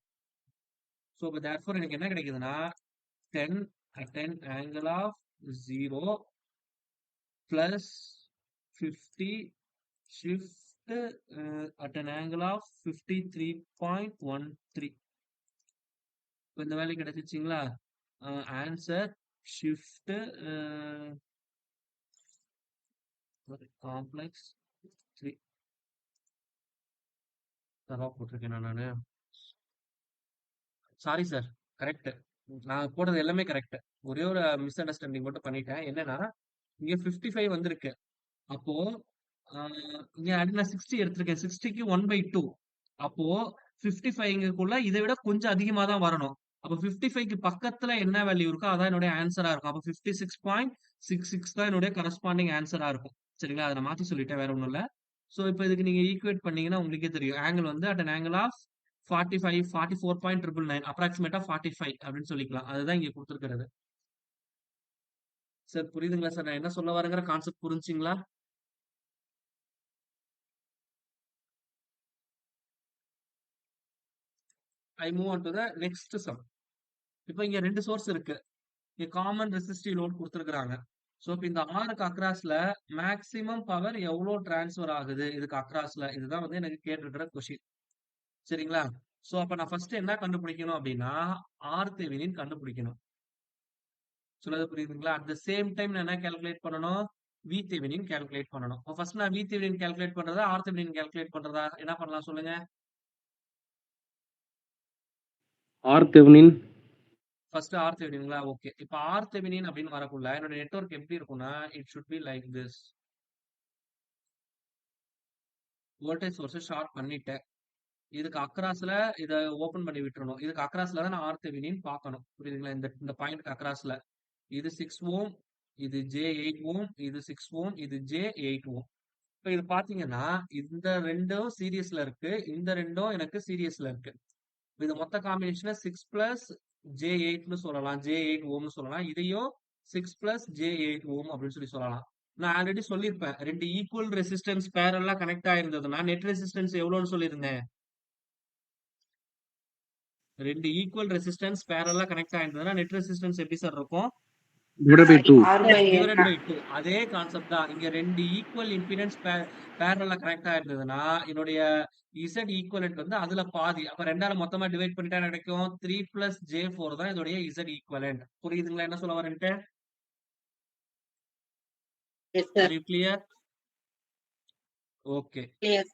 சோ இப்போ தேர்ஃபோர் எனக்கு என்ன கிடைக்குதுன்னா 10 at an angle of 0 plus 50 shift at an angle of 53.13. இப்போ இந்த வேல்யூ கிடைச்சிச்சுங்களா? ஆன்சர் ஷிஃப்ட் காம்ப்ளெக்ஸ் 3 தப்பா போட்டிருக்கேன் நானு. Sorry sir, correct. நான் போட்டது எல்லாமே கரெக்ட். ஒரே ஒரு மிஸ் அண்டர்ஸ்டாண்டிங் மட்டும் பண்ணிட்டேன். என்னன்னா இங்க 55 வந்திருக்கு. அப்போ இங்க நான் 60 எடுத்திருக்கேன். 60க்கு 1/2. அப்போ 55க்குள்ள இதை விட கொஞ்சம் அதிகமா தான் வரணும். அப்போ 55க்கு பக்கத்துல என்ன வேல்யூ இருக்கோ அதான் என்னுடைய ஆன்சரா இருக்கும். அப்போ 56.66 தான் என்னுடைய கரஸ்பாண்டிங் ஆன்சரா இருக்கும். சரிங்களா? அதை நான் மாத்தி சொல்லிட்டேன், வேற ஒண்ணும் இல்ல. ஸோ இப்போ இதுக்கு நீங்க ஈக்குவேட் பண்ணீங்கன்னா உங்களுக்கே தெரியும் ஆங்கிள் வந்து அட் அன் ஆங்கிள் ஆஃப் 45 44.999 அப்ராக்சிமேட்டா 45 அப்படின்னு சொல்லிக்கலாம். அதுதான் இங்க கொடுத்துருக்கிறது. சார் புரியுதுங்களா சார்? நான் என்ன சொல்ல வரேங்கிற கான்செப்ட் புரிஞ்சுங்களா? ஐ move on to the next sum. இப்போ இங்க 2 சோர்ஸ் இருக்கு. இங்க காமன் ரெசிஸ்டிவ் லோட் கொடுத்துருக்காங்க. ஸோ இப்போ இந்த ஆருக்கு அக்ராஸ்ல மேக்ஸிமம் பவர் எவ்வளோ டிரான்ஸ்ஃபர் ஆகுது இதுக்கு அக்ராஸ்ல? இதுதான் வந்து எனக்கு கேட்டிருக்கிற கொஸ்டின். சரிங்களா? ஸோ அப்ப நான் ஃபர்ஸ்ட் என்ன கண்டுபிடிக்கணும் அப்படின்னா ஆர் தெவினின் கண்டுபிடிக்கணும். சொல்றது புரியுதுங்களா? அட் த சேம் டைம் நான் என்ன கால்குலேட் பண்ணணும்? வி தெவினின் கால்குலேட் பண்ணணும். இப்போ ஃபர்ஸ்ட் நான் வி தெவினின் கால்குலேட் பண்றதா ஆர் தெவினின் கால்குலேட் பண்றதா என்ன பண்ணலாம் சொல்லுங்க? R Thevenin. ஃபர்ஸ்ட் ஆர் தெவினின்ங்களா? ஓகே. இப்போ ஆர் தெவினின் அப்படின்னு வரக்குள்ள என்னோட நெட்வொர்க் எப்படி இருக்கும்னா it should be like this. Voltage source short பண்ணிட்டேன். இதுக்கு அக்ராஸ்ல இதை ஓபன் பண்ணி விட்டுறணும். இதுக்கு அக்ராஸ்ல தான் நான் ஆர் தெவினின் பார்க்கணும். புரியுதுங்களா? இந்த பாயிண்ட்க்கு அக்ராஸ்ல இது 6 ஓம், இது ஜே 8 ஓம், இது 6 ஓம், இது ஜே 8 ஓம். இப்போ இது பாத்தீங்கன்னா இந்த ரெண்டும் சீரியஸ்ல இருக்கு, இந்த ரெண்டும் எனக்கு சீரியஸ்ல இருக்கு. இது மொத்த காம்பினேஷன் 6 பிளஸ் ஜே 8னு சொல்லலாம், ஜே 8 ஓம்னு சொல்லலாம். இதையும் 6 பிளஸ் ஜே 8 ஓம் அப்படின்னு சொல்லலாம். நான் ஆல்ரெடி சொல்லியிருப்பேன், ரெண்டு ஈக்குவல் ரெசிஸ்டன்ஸ் பேரலா கனெக்ட் ஆயிருந்ததுன்னா நெட் ரெசிஸ்டன்ஸ் எவ்வளவுன்னு சொல்லியிருந்தேன். ரெண்டு ஈக்குவல் ரெசிஸ்டன்ஸ் பேரலா கனெக்ட் ஆயிருந்ததுன்னா நெட் ரெசிஸ்டன்ஸ் எப்படி சார் இருக்கும்? Divide by 2. R by divided N. By 2. அதே கான்செப்ட் தான். இங்க ரெண்டு ஈக்குவல் இம்பிடன்ஸ் பேரலா கனெக்ட் ஆயிருந்ததுன்னா என்னுடைய Z ஈக்குவலன்ட் வந்து அதுல பாதி. அப்ப ரெண்டால மொத்தமா டிவைட் பண்ணிட்டா என்ன கிடைக்கும்? 3 பிளஸ் J4 தான் இதோடைய Z ஈக்குவலன்ட். புரியுதுங்களா என்ன சொல்ல வரேன்ட்டு? Yes, sir. R you clear? Okay. Yes.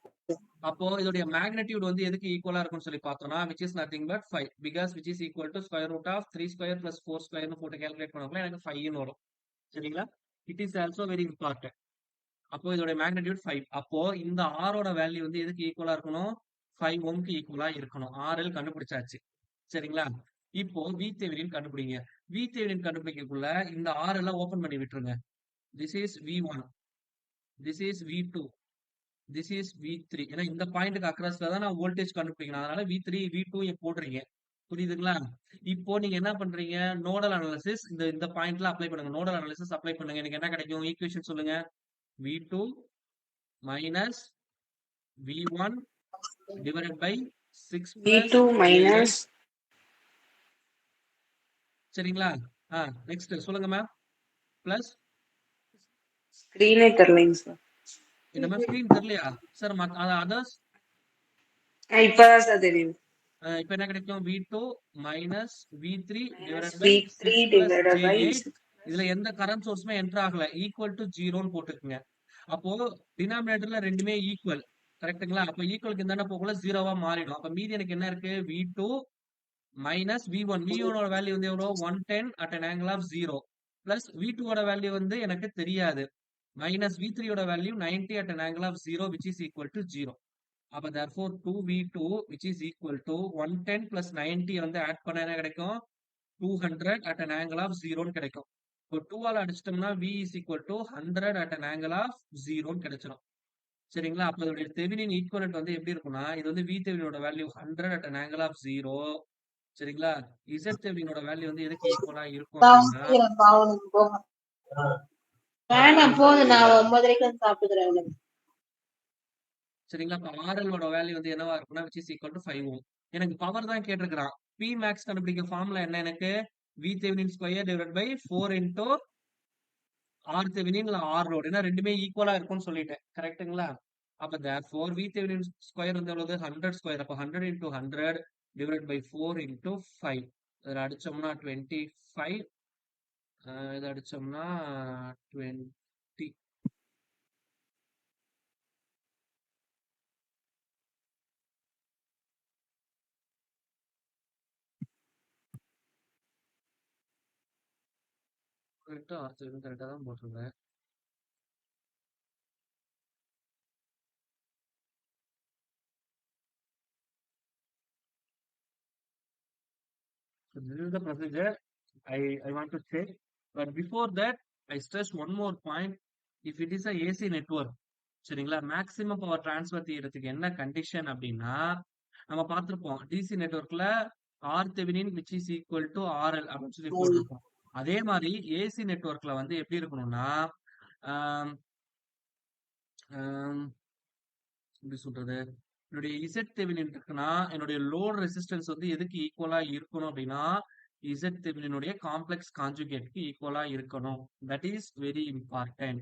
அப்போ இதோடைய மேக்னிடியூட் வந்து எதுக்கு ஈக்குவலா இருக்கும்னு சொல்லி பார்த்தோம்னா which is nothing but 5 because which is equal to square root of 3 square plus 4 square னு போட்டு கால்குலேட் பண்ணக்குள்ள எனக்கு 5 ன்னு வரும். சரிங்களா? It is also very important. அப்போ இதோட மேக்னிடியூட் 5. அப்போ இந்த ஆரோட வேல்யூ வந்து எதுக்கு ஈக்குவலா இருக்கணும்? 5 ஓம்க்கு ஈக்குவலா இருக்கணும். RL கண்டுபிடிச்சாச்சு. சரிங்களா? இப்போ VThevenin கண்டுபிடிங்க. VThevenin கண்டுபிடிக்கக்குள்ள இந்த RL ஓபன் பண்ணி விட்டுருங்க. This is V1. This is V2. This is V3. ஏன்னா இந்த பாயிண்ட்க்கு அக்ராஸ்ல தான் நான் வோல்டேஜ் கண்டுபிடிக்கணும். அதனால V3, V2 இங்க போடுறீங்க. புரியுதுங்களா? இப்போ நீங்க என்ன பண்றீங்க? நோடல் அனாலிசிஸ் இந்த பாயிண்ட்ல அப்ளை பண்ணுங்க. நோடல் அனாலிசிஸ் அப்ளை பண்ணுங்க. எனக்கு என்ன கிடைக்கும்? ஈக்குவேஷன் சொல்லுங்க. V2 minus V1 divided by 6 plus V2 minus. சரிங்களா? நெக்ஸ்ட் சொல்லுங்க மேம். பிளஸ் Screen தெரியலைங்க சார். இந்த மேம் ஸ்கிரீன் தெரியலையா சார்? அதர்ஸ் இப்பதான் சார் தெரியும். இப்போ என்ன கிடைக்கும்? V2 minus V3 divided by V3 6 plus divided by J8. இதுல எந்த கரண்ட் சோர்ஸுமே என்டர் ஆகல. ஈக்குவல் டு 0ன்னு போட்டுக்குங்க. அப்போ டினாமினேட்டர்ல ரெண்டுமே ஈக்குவல். கரெக்ட்டுங்களா? அப்ப ஈக்குவலுக்கு இந்த போகல 0வா மாறிடும். அப்ப மீதி எனக்கு என்ன இருக்கு? V2 minus V1. V1 ஓட வேல்யூ வந்து எவ்வளோ? 110 at an angle of 0 plus V2 ஓட வேல்யூ வந்து எனக்கு தெரியாது. minus V3 ஓட value 90 at an angle of 0 which is equal to 0. அப்ப therefore 2V2 which is equal to 110 plus 90 வந்து ஆட் பண்ண என்ன கிடைக்கும்? 200 at an angle of 0ன்னு கிடைக்கும். இப்போ 2 ஆல அடிச்சிட்டோம்னா V is equal to 100 at an angle of 0ன்னு கிடைச்சிடும். சரிங்களா? அப்ப இதோட தெவினின் ஈக்குவலன்ட் வந்து எப்படி இருக்கும்னா இது வந்து V தெவினினோட value 100 at an angle of 0. சரிங்களா? Z தெவினினோட வேல்யூ வந்து எதுக்கு ஈக்குவலா இருக்கும் அப்படின்னா சரிங்களா? அப்ப RL ஓட வேல்யூ வந்து என்னவா இருக்கும்னா which is equal to 5 ohm. எனக்கு பவர் தான் கேட்டிருக்கிறான். P max கண்டுபிடிக்க ஃபார்முலா என்ன எனக்கு? V Thevenin square divided by 4 into R Thevenin இல்ல R load. ஏன்னா ரெண்டுமே ஈக்குவலா இருக்கும்னு சொல்லிட்டேன். கரெக்ட்டுங்களா? அப்ப therefore V Thevenin square வந்து எவ்வளவு? 100 square. அப்ப 100 into 100 divided by 4 into 5. இதில் அடிச்சோம்னா 25. இதை அடிச்சோம்னா 20. கரெக்டா ஆர்த்தர் கரெக்டா தான் போட்டிருந்தேன். So this is the procedure I want to check. But before that, I stress one more point. If it is a AC network, சரிங்களா? மேக்ஸிமம் பவர் டிரான்ஸ்ஃபர் தியரத்துக்கு என்ன condition அப்படின்னா, நம்ம பார்த்திருப்போம். டிசி நெட்வொர்க்ல R Thevenin which is equal to RL அப்படின்னு சொல்லி போட்டிருப்போம். அதே மாதிரி ஏசி நெட்வொர்க்ல வந்து எப்படி இருக்கணும்னா, ஆம், ஆம், எப்படி சொல்றது? என்னுடைய இசட் தெவெனின் இருக்குன்னா, என்னுடைய லோட் ரெசிஸ்டன்ஸ் வந்து எதுக்கு ஈக்குவலா இருக்கணும் அப்படின்னா, இசட் தெவெனினுடைய காம்ப்ளெக்ஸ் கான்ஜுகேட்க்கு ஈக்குவலா இருக்கணும். That is very important.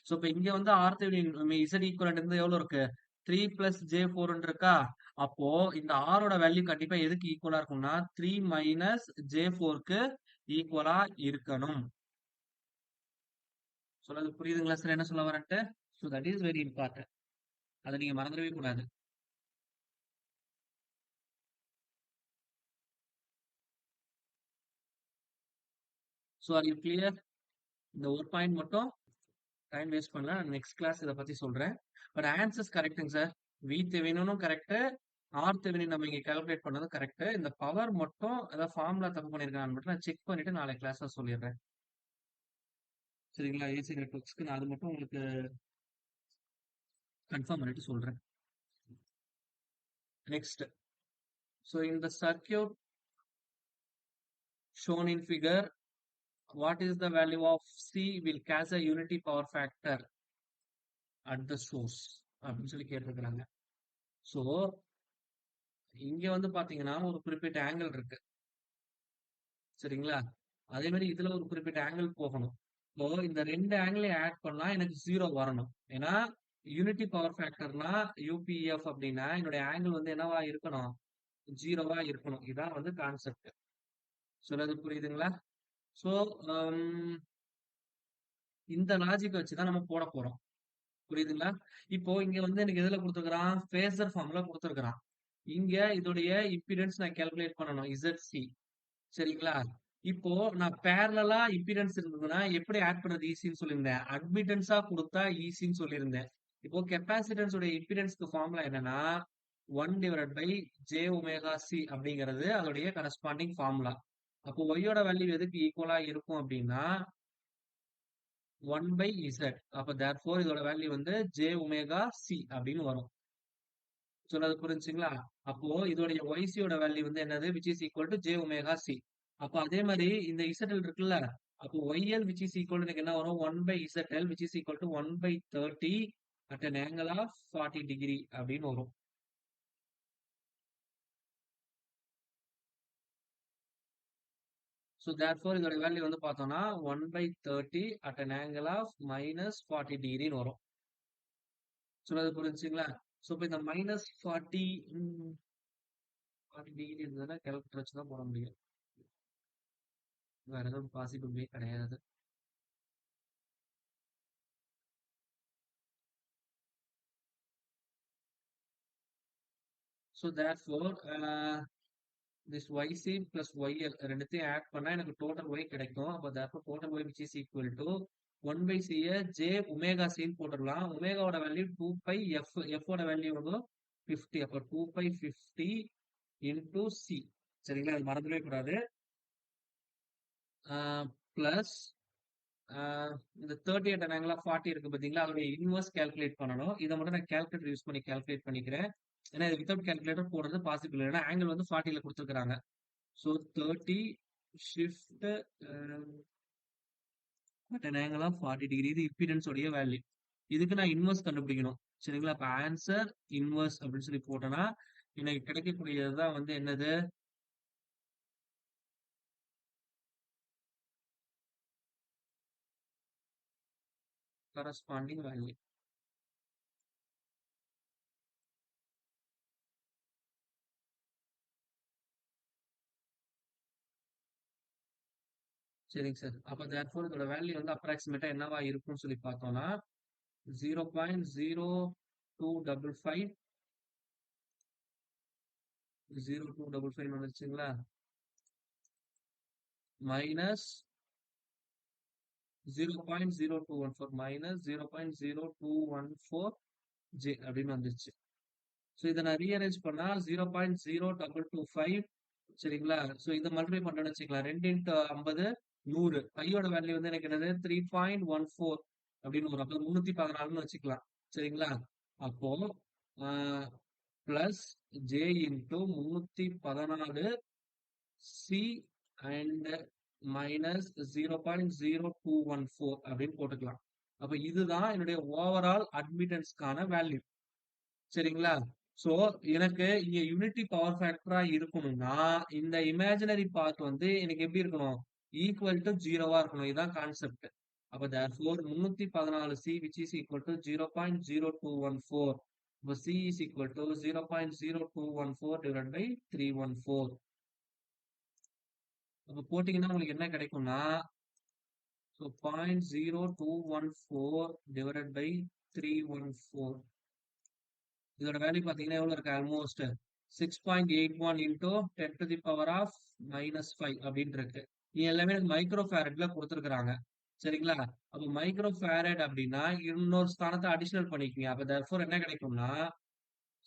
So இப்ப இங்க வந்து ஆர் தெவெனின் இசட் ஈக்குவலன்ட் வந்து எவ்வளவு இருக்கு? 3 பிளஸ் ஜே 4 இருக்கா? அப்போ இந்த ஆரோட வேல்யூ கண்டிப்பா எதுக்கு ஈக்குவலா இருக்கும்னா 3 மைனஸ் ஜே 4க்கு ஈக்குவலா இருக்கணும். சொல்றது புரியுதுங்களா சார் என்ன சொல்ல வரேன்ட்டு? So that is very important. அதை நீங்க மறந்துடவே கூடாது. So are you clear? இந்த ஒரு பாயிண்ட் மட்டும் டைம் வேஸ்ட் பண்ணல. நெக்ஸ்ட் கிளாஸ் இதை பத்தி சொல்றேன். பட் ஆன்சர்ஸ் கரெக்டுங்க சார். வி தெவெனினும் கரெக்ட், ஆர் தெவெனின் நம்ம இங்க கால்குலேட் பண்ணது கரெக்ட். இந்த பவர் மட்டும் ஏதாவது ஃபார்முலா தப்பு பண்ணிருக்கான்னு மட்டும் நான் செக் பண்ணிட்டு நாளை கிளாஸ்ல சொல்லிடுறேன். சரிங்களா? ஏசி நெட்வொர்க்ஸ்க்கு நான் அது மட்டும் உங்களுக்கு கன்ஃபார்ம் பண்ணிட்டு சொல்றேன். நெக்ஸ்ட், ஸோ இந்த circuit shown in figure, what is the value of C will catch a unity power factor at the source அப்படின்னு சொல்லி கேட்டிருக்கிறாங்க. ஸோ இங்க வந்து பாத்தீங்கன்னா ஒரு குறிப்பிட்ட ஆங்கிள் இருக்கு. சரிங்களா? அதே மாதிரி இதுல ஒரு குறிப்பிட்ட ஆங்கிள் போகணும். இப்போ இந்த ரெண்டு ஆங்கிளையும் ஆட் பண்ணா எனக்கு 0 வரணும். ஏன்னா யூனிட்டி பவர் ஃபேக்டர்னா யூபிஎஃப் அப்படின்னா என்னுடைய ஆங்கிள் வந்து என்னவா இருக்கணும்? 0வா இருக்கணும். இதான் வந்து கான்செப்ட். சொல்றது புரியுதுங்களா? ஸோ இந்த லாஜிக் வச்சுதான் நம்ம போட போறோம். புரியுதுங்களா? இப்போ இங்க வந்து எனக்கு எதுல கொடுத்துருக்கான்? பேசர் ஃபார்ம்ல கொடுத்துருக்கான். இங்க இதோடைய இம்பிடன்ஸ் நான் கால்குலேட் பண்ணணும். ZC. சரிங்களா? இப்போ நான் பேரலா இம்பிடன்ஸ் இருந்ததுன்னா எப்படி ஆட் பண்றது ஈஸின்னு சொல்லியிருந்தேன். அட்மிட்டன்ஸா கொடுத்தா ஈஸின்னு சொல்லியிருந்தேன். இப்போ கெப்பாசிட்டன்ஸ் உடைய இம்பிடன்ஸ்க்கு ஃபார்முலா என்னன்னா 1 divided by j omega C அப்படிங்கிறது அதோடைய கரஸ்பாண்டிங் ஃபார்முலா. அப்போ ஒய்யோட வேல்யூ எதுக்கு ஈக்குவலா இருக்கும் அப்படின்னா 1 by z. அப்ப therefore இதோட வேல்யூ வந்து j ஒமேகா c அப்படின்னு வரும். சொல்றது புரிஞ்சுங்களா? அப்போ இதோடைய yc யோட வேல்யூ வந்து என்னது? which is equal to j omega c. அப்ப அதே மாதிரி இந்த zl இருக்குல்ல, அப்போ yl which is equal to எனக்கு என்ன வரும்? 1 by zl which is equal to 1 by 30 at an angle of 40 degree அப்படின்னு வரும். So therefore இதோட வேல்யூ வந்து பார்த்தோம்னா 1 by 30 at an angle of minus 40 degree வரும். சொல்றது புரிஞ்சுங்களா? ஸோ இப்போ இந்த மைனஸ் 40 டிகிரி இருந்ததுன்னா கேல்குலேட்டர் வச்சு தான் போட முடியும். வேற எதுவும் பாசிபிளே கிடையாது. So therefore this yc plus yl ரெண்டுத்தையும் ஆட் பண்ணா எனக்கு டோட்டல் y கிடைக்கும். அப்போ therefore total y which is equal to 1 by c j omega சின்னு போட்டுடலாம். ஒமேகாவோட வேல்யூ 2 pi f, f ஓட வேல்யூ வந்து 50. அப்போ 2 pi 50 into c. சரிங்களா? அது மறந்துடவே கூடாது. பிளஸ் இந்த 30 at an angle of 40 இருக்கு பாத்தீங்களா? அதோட இன்வர்ஸ் கால்குலேட் பண்ணணும். இதை மட்டும் நான் கால்குலேட்டர் யூஸ் பண்ணி கால்குலேட் பண்ணிக்கிறேன். ஏன்னா இது வித்தவுட் கால்குலேட்டர் போடுறது பாசிபிள். ஏன்னா ஆங்கிள் வந்து 40ல கொடுத்துருக்காங்க. So 30 shift at an angle of 40 degree. இது இம்பிடன்ஸ் உடைய வேல்யூ. இதுக்கு நான் இன்வர்ஸ் கண்டுபிடிக்கணும். சரிங்களா? அப்ப ஆன்சர் இன்வர்ஸ் அப்படின்னு சொல்லி போட்டோம்னா எனக்கு கிடைக்கக்கூடியதுதான் வந்து என்னது? Corresponding value. சரிங்க சார். அப்ப தேர்ஃபோர் இதோட வேல்யூ வந்து அப்ராக்சிமேட்டா என்னவா இருக்கும்னு சொல்லி பார்த்தோம்னா 0.0255 0255 வந்துருச்சுங்களா? மைனஸ் 0.0214 மைனஸ் 0.0214 ஜே அப்படின்னு வந்துருச்சு. ஸோ இதை நான் ரீஅரேஞ்ச் பண்ணா 0.0225. சரிங்களா? ஸோ இதை மல்டிப்ளை பண்றேன்னு வச்சுக்கலாம். 2 into 50 100. பையோட வேல்யூ வந்து எனக்கு என்னது? 3.14 அப்படின்னு வரும். அப்போ 314ன்னு வச்சுக்கலாம். சரிங்களா? அப்போ plus J into 314 C and minus 0.0214 அப்படின்னு போட்டுக்கலாம். அப்ப இதுதான் என்னுடைய ஓவரால் அட்மிட்டன்ஸ்க்கான வேல்யூ. சரிங்களா? சோ எனக்கு இங்க யூனிட்டி பவர் ஃபேக்டரா இருக்கணும்னா இந்த இமேஜினரி பார்ட் வந்து எனக்கு எப்படி இருக்கணும்? ஈக்குவல் டு 0வா இருக்கணும். இதுதான் கான்செப்ட். அப்ப therefore 314 C which is equal to 0.0214. அப்ப C is equal to 0.0214 divided by 314. அப்ப போட்டீங்கன்னா உங்களுக்கு என்ன கிடைக்கும்னா ஸோ 0.0214 divided by 314. இதோட வேல்யூ பாத்தீங்கன்னா எவ்வளவு இருக்கு? Almost 6.81 into 10 to the power of -5 அப்படின்னு இருக்கு. இது எல்லாமே எனக்கு மைக்ரோ ஃபேரட்ல கொடுத்துருக்காங்க. சரிங்களா? அப்ப மைக்ரோ ஃபேரட் அப்படின்னா இன்னொரு ஸ்தானத்தை அடிஷனல் பண்ணிக்கோங்க. அப்ப therefore என்ன கிடைக்கும்னா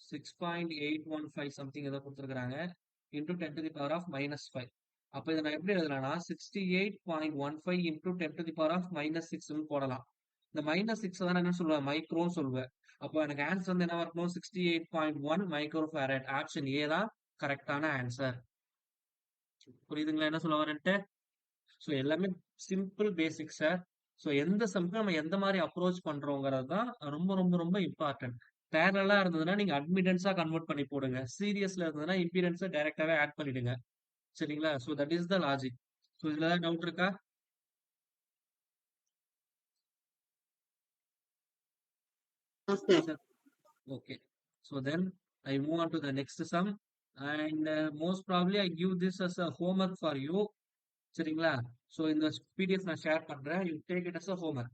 6.815 சம்திங் ஏதோ கொடுத்துருக்காங்க into 10 to the power of -5. அப்ப இதை நான் எப்படி எழுதலாம்னா 68.15 into 10 to the power of -6 போடலாம். இந்த -6 தான் என்ன சொல்லுவேன்? மைக்ரோன்னு சொல்லுவேன். அப்போ எனக்கு ஆன்சர் வந்து என்ன இருக்கணும்? 68.1 மைக்ரோ ஃபேரட். ஆப்ஷன் ஏ தான் கரெக்டான ஆன்சர். புரியுதுங்களா என்ன சொல்ல வரேன்ட்டு? ஸோ எல்லாமே சிம்பிள் பேசிக் சார். ஸோ எந்த சம்க்கு நம்ம எந்த மாதிரி அப்ரோச் பண்றோங்கிறது தான் ரொம்ப ரொம்ப ரொம்ப இம்பார்ட்டன்ட். பேரலா இருந்ததுன்னா நீங்க அட்மிட்டன்ஸா கன்வெர்ட் பண்ணி போடுங்க. சீரியஸ்ல இருந்ததுன்னா இம்பிடன்ஸை டைரக்டாவே ஆட் பண்ணிடுங்க. சரிங்களா? So that is the logic. So இதுல ஏதாவது டவுட் இருக்கா? No, sir. Sir, okay. So then I move on to the next sum, and most probably I give this as a homework for you. சரிங்களா? So இந்த PDF நான் share பண்றேன். You take it as a homework.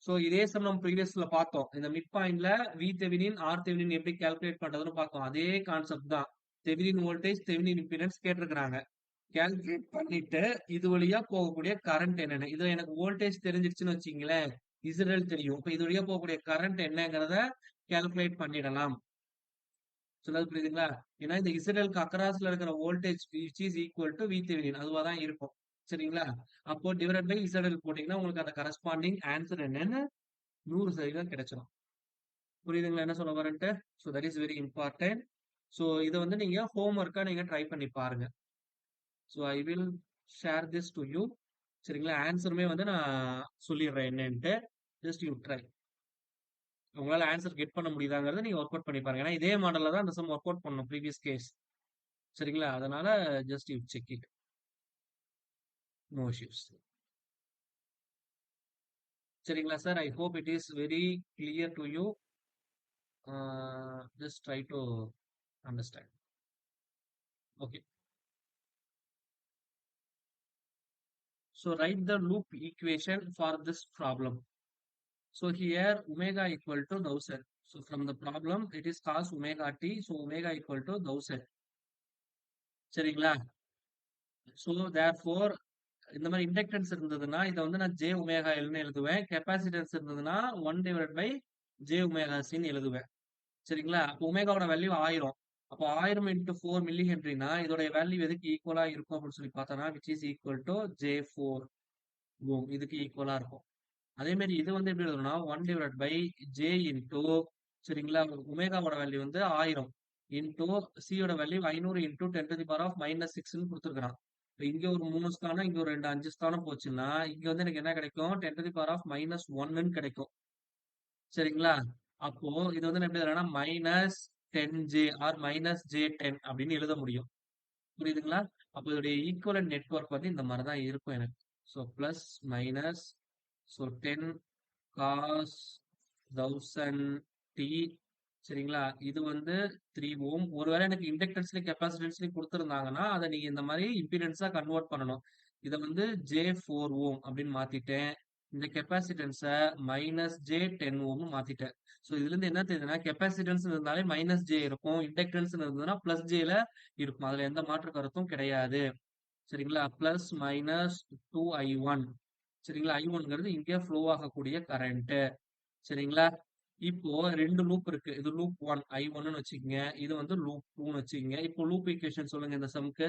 So இதே sum நம்ம ப்ரீவியஸ்ல பார்த்தோம். இந்த mid பாயிண்ட்ல வி தெவினின் ஆர் தெவினின் எப்படி கால்குலேட் பண்றதுன்னு பார்த்தோம். அதே கான்செப்ட் தான். தெவினின் வோல்டேஜ் தெவினின் இம்பிடன்ஸ் கேட்டிருக்கிறாங்க. கால்குலேட் பண்ணிட்டு இது வழியா போகக்கூடிய கரண்ட் என்னன்னு, இதுல எனக்கு வோல்டேஜ் தெரிஞ்சிருச்சுன்னு வச்சுங்களேன், இசரல் தெரியும். இப்ப இது வழியா போகக்கூடிய கரண்ட் என்னங்கிறத கால்குலேட் பண்ணிடலாம். சொன்னது புரியுதுங்களா? ஏன்னா இந்த இசரலுக்கு அக்ராஸ்ல இருக்கிற voltage which is equal to V Thevenin அதுவா தான் இருக்கும். சரிங்களா? அப்போ டிவைட் பை இசரல் போட்டீங்கன்னா உங்களுக்கு அந்த கரஸ்பாண்டிங் ஆன்சர் என்னன்னு 100% கிடைச்சிடும். புரியுதுங்களா என்ன சொல்ல வரேன்ட்டு? So that is very important. So இதை வந்து நீங்க ஹோம்ஒர்க்கா நீங்க ட்ரை பண்ணி பாருங்க. So I will share this to you. சரிங்களா? ஆன்சருமே வந்து நான் சொல்லிடுறேன் என்னன்ட்டு. Just you try. உங்களால ஆன்சர் கெட் பண்ண முடியுதாங்கிறத நீங்க ஒர்க் அவுட் பண்ணி பாருங்க. ஏன்னா இதே மாடல்ல தான் அந்த சம் ஒர்க் அவுட் பண்ணணும் ப்ரீவியஸ் கேஸ். சரிங்களா? அதனால just you check it. No issues. சரிங்களா sir? I hope it is very clear to you. Just try to understand. Okay. So write the loop equation for this problem. So here omega equal to 1000. So from the problem it is cos omega t. So omega equal to 1000. சரிங்களா? So therefore இந்த மாதிரி inductance இருந்ததுன்னா இதை வந்து நான் J omega எல்னு எழுதுவேன். Capacitance இருந்ததுன்னா 1 divide by j omega சின்னு எழுதுவேன். சரிங்களா? அப்போ ஒமேகாவோட வேல்யூ 1000. அப்போ 1000 இன்டூ 4 மில்லி ஹென்ரினா இதோட வேல்யூ எதுக்கு ஈக்குவலா இருக்கும் அப்படின்னு சொல்லி பார்த்தோம்னா which is equal to J4 ஓம். இதுக்கு ஈக்குவலா இருக்கும். அதே மாதிரி இது வந்து எப்படி எழுதணும்னா 1 டிவைட் பை ஜே இன்டூ சரிங்களா ஒமேகாவோட வேல்யூ வந்து 1000 இன்டூ சியோட value 500 into 10 to the power of -6ன்னு கொடுத்துருக்கான். இங்க ஒரு 3 ஸ்தானம் இங்க ஒரு 2 5 ஸ்தானம் போச்சுன்னா இங்க வந்து எனக்கு என்ன கிடைக்கும் 10 டு தி பவர் ஆஃப் -1ன்னு கிடைக்கும். சரிங்களா? அப்போ இது வந்து எப்படி எழுதலாம்னா -10j ஆர் -j10 அப்படின்னு எழுத முடியும். புரியுதுங்களா? அப்போ இதோடைய ஈக்குவலன்ட் நெட்வொர்க் வந்து இந்த மாதிரி தான் இருக்கும் எனக்கு. So plus minus so 10 cos 1000t. சரிங்களா? இது வந்து 3 ஓம். ஒருவேளை எனக்கு இண்டக்டன்ஸ்லயும் கெப்பாசிட்டன்ஸ்லயும் கொடுத்துருந்தாங்கன்னா அதை நீங்க இந்த மாதிரி இம்பிடன்ஸா கன்வெர்ட் பண்ணணும். இதை வந்து J4 ஓம் அப்படின்னு மாத்திட்டேன். இந்த கெப்பாசிட்டன்ஸை -j10 ஓம் மாத்திட்டேன். ஸோ இதுல இருந்து என்ன தெரியுதுன்னா கெப்பாசிட்டன்ஸ் இருந்தாலே -j இருக்கும், இண்டக்டன்ஸ் இருந்ததுன்னா +jல இருக்கும். அதுல எந்த மாற்று கருத்தும் கிடையாது. சரிங்களா? Plus minus 2i1. சரிங்களா? i1ங்கிறது இங்கே ஃப்ளோ ஆகக்கூடிய கரண்ட். சரிங்களா? இப்போ 2 லூப் இருக்கு. இது லூப் 1 i1ன்னு வச்சுக்கோங்க. இது வந்து லூப் 2ன்னு வச்சுக்கோங்க. இப்போ லூப் ஈக்குவேஷன் சொல்லுங்க இந்த சம்க்கு.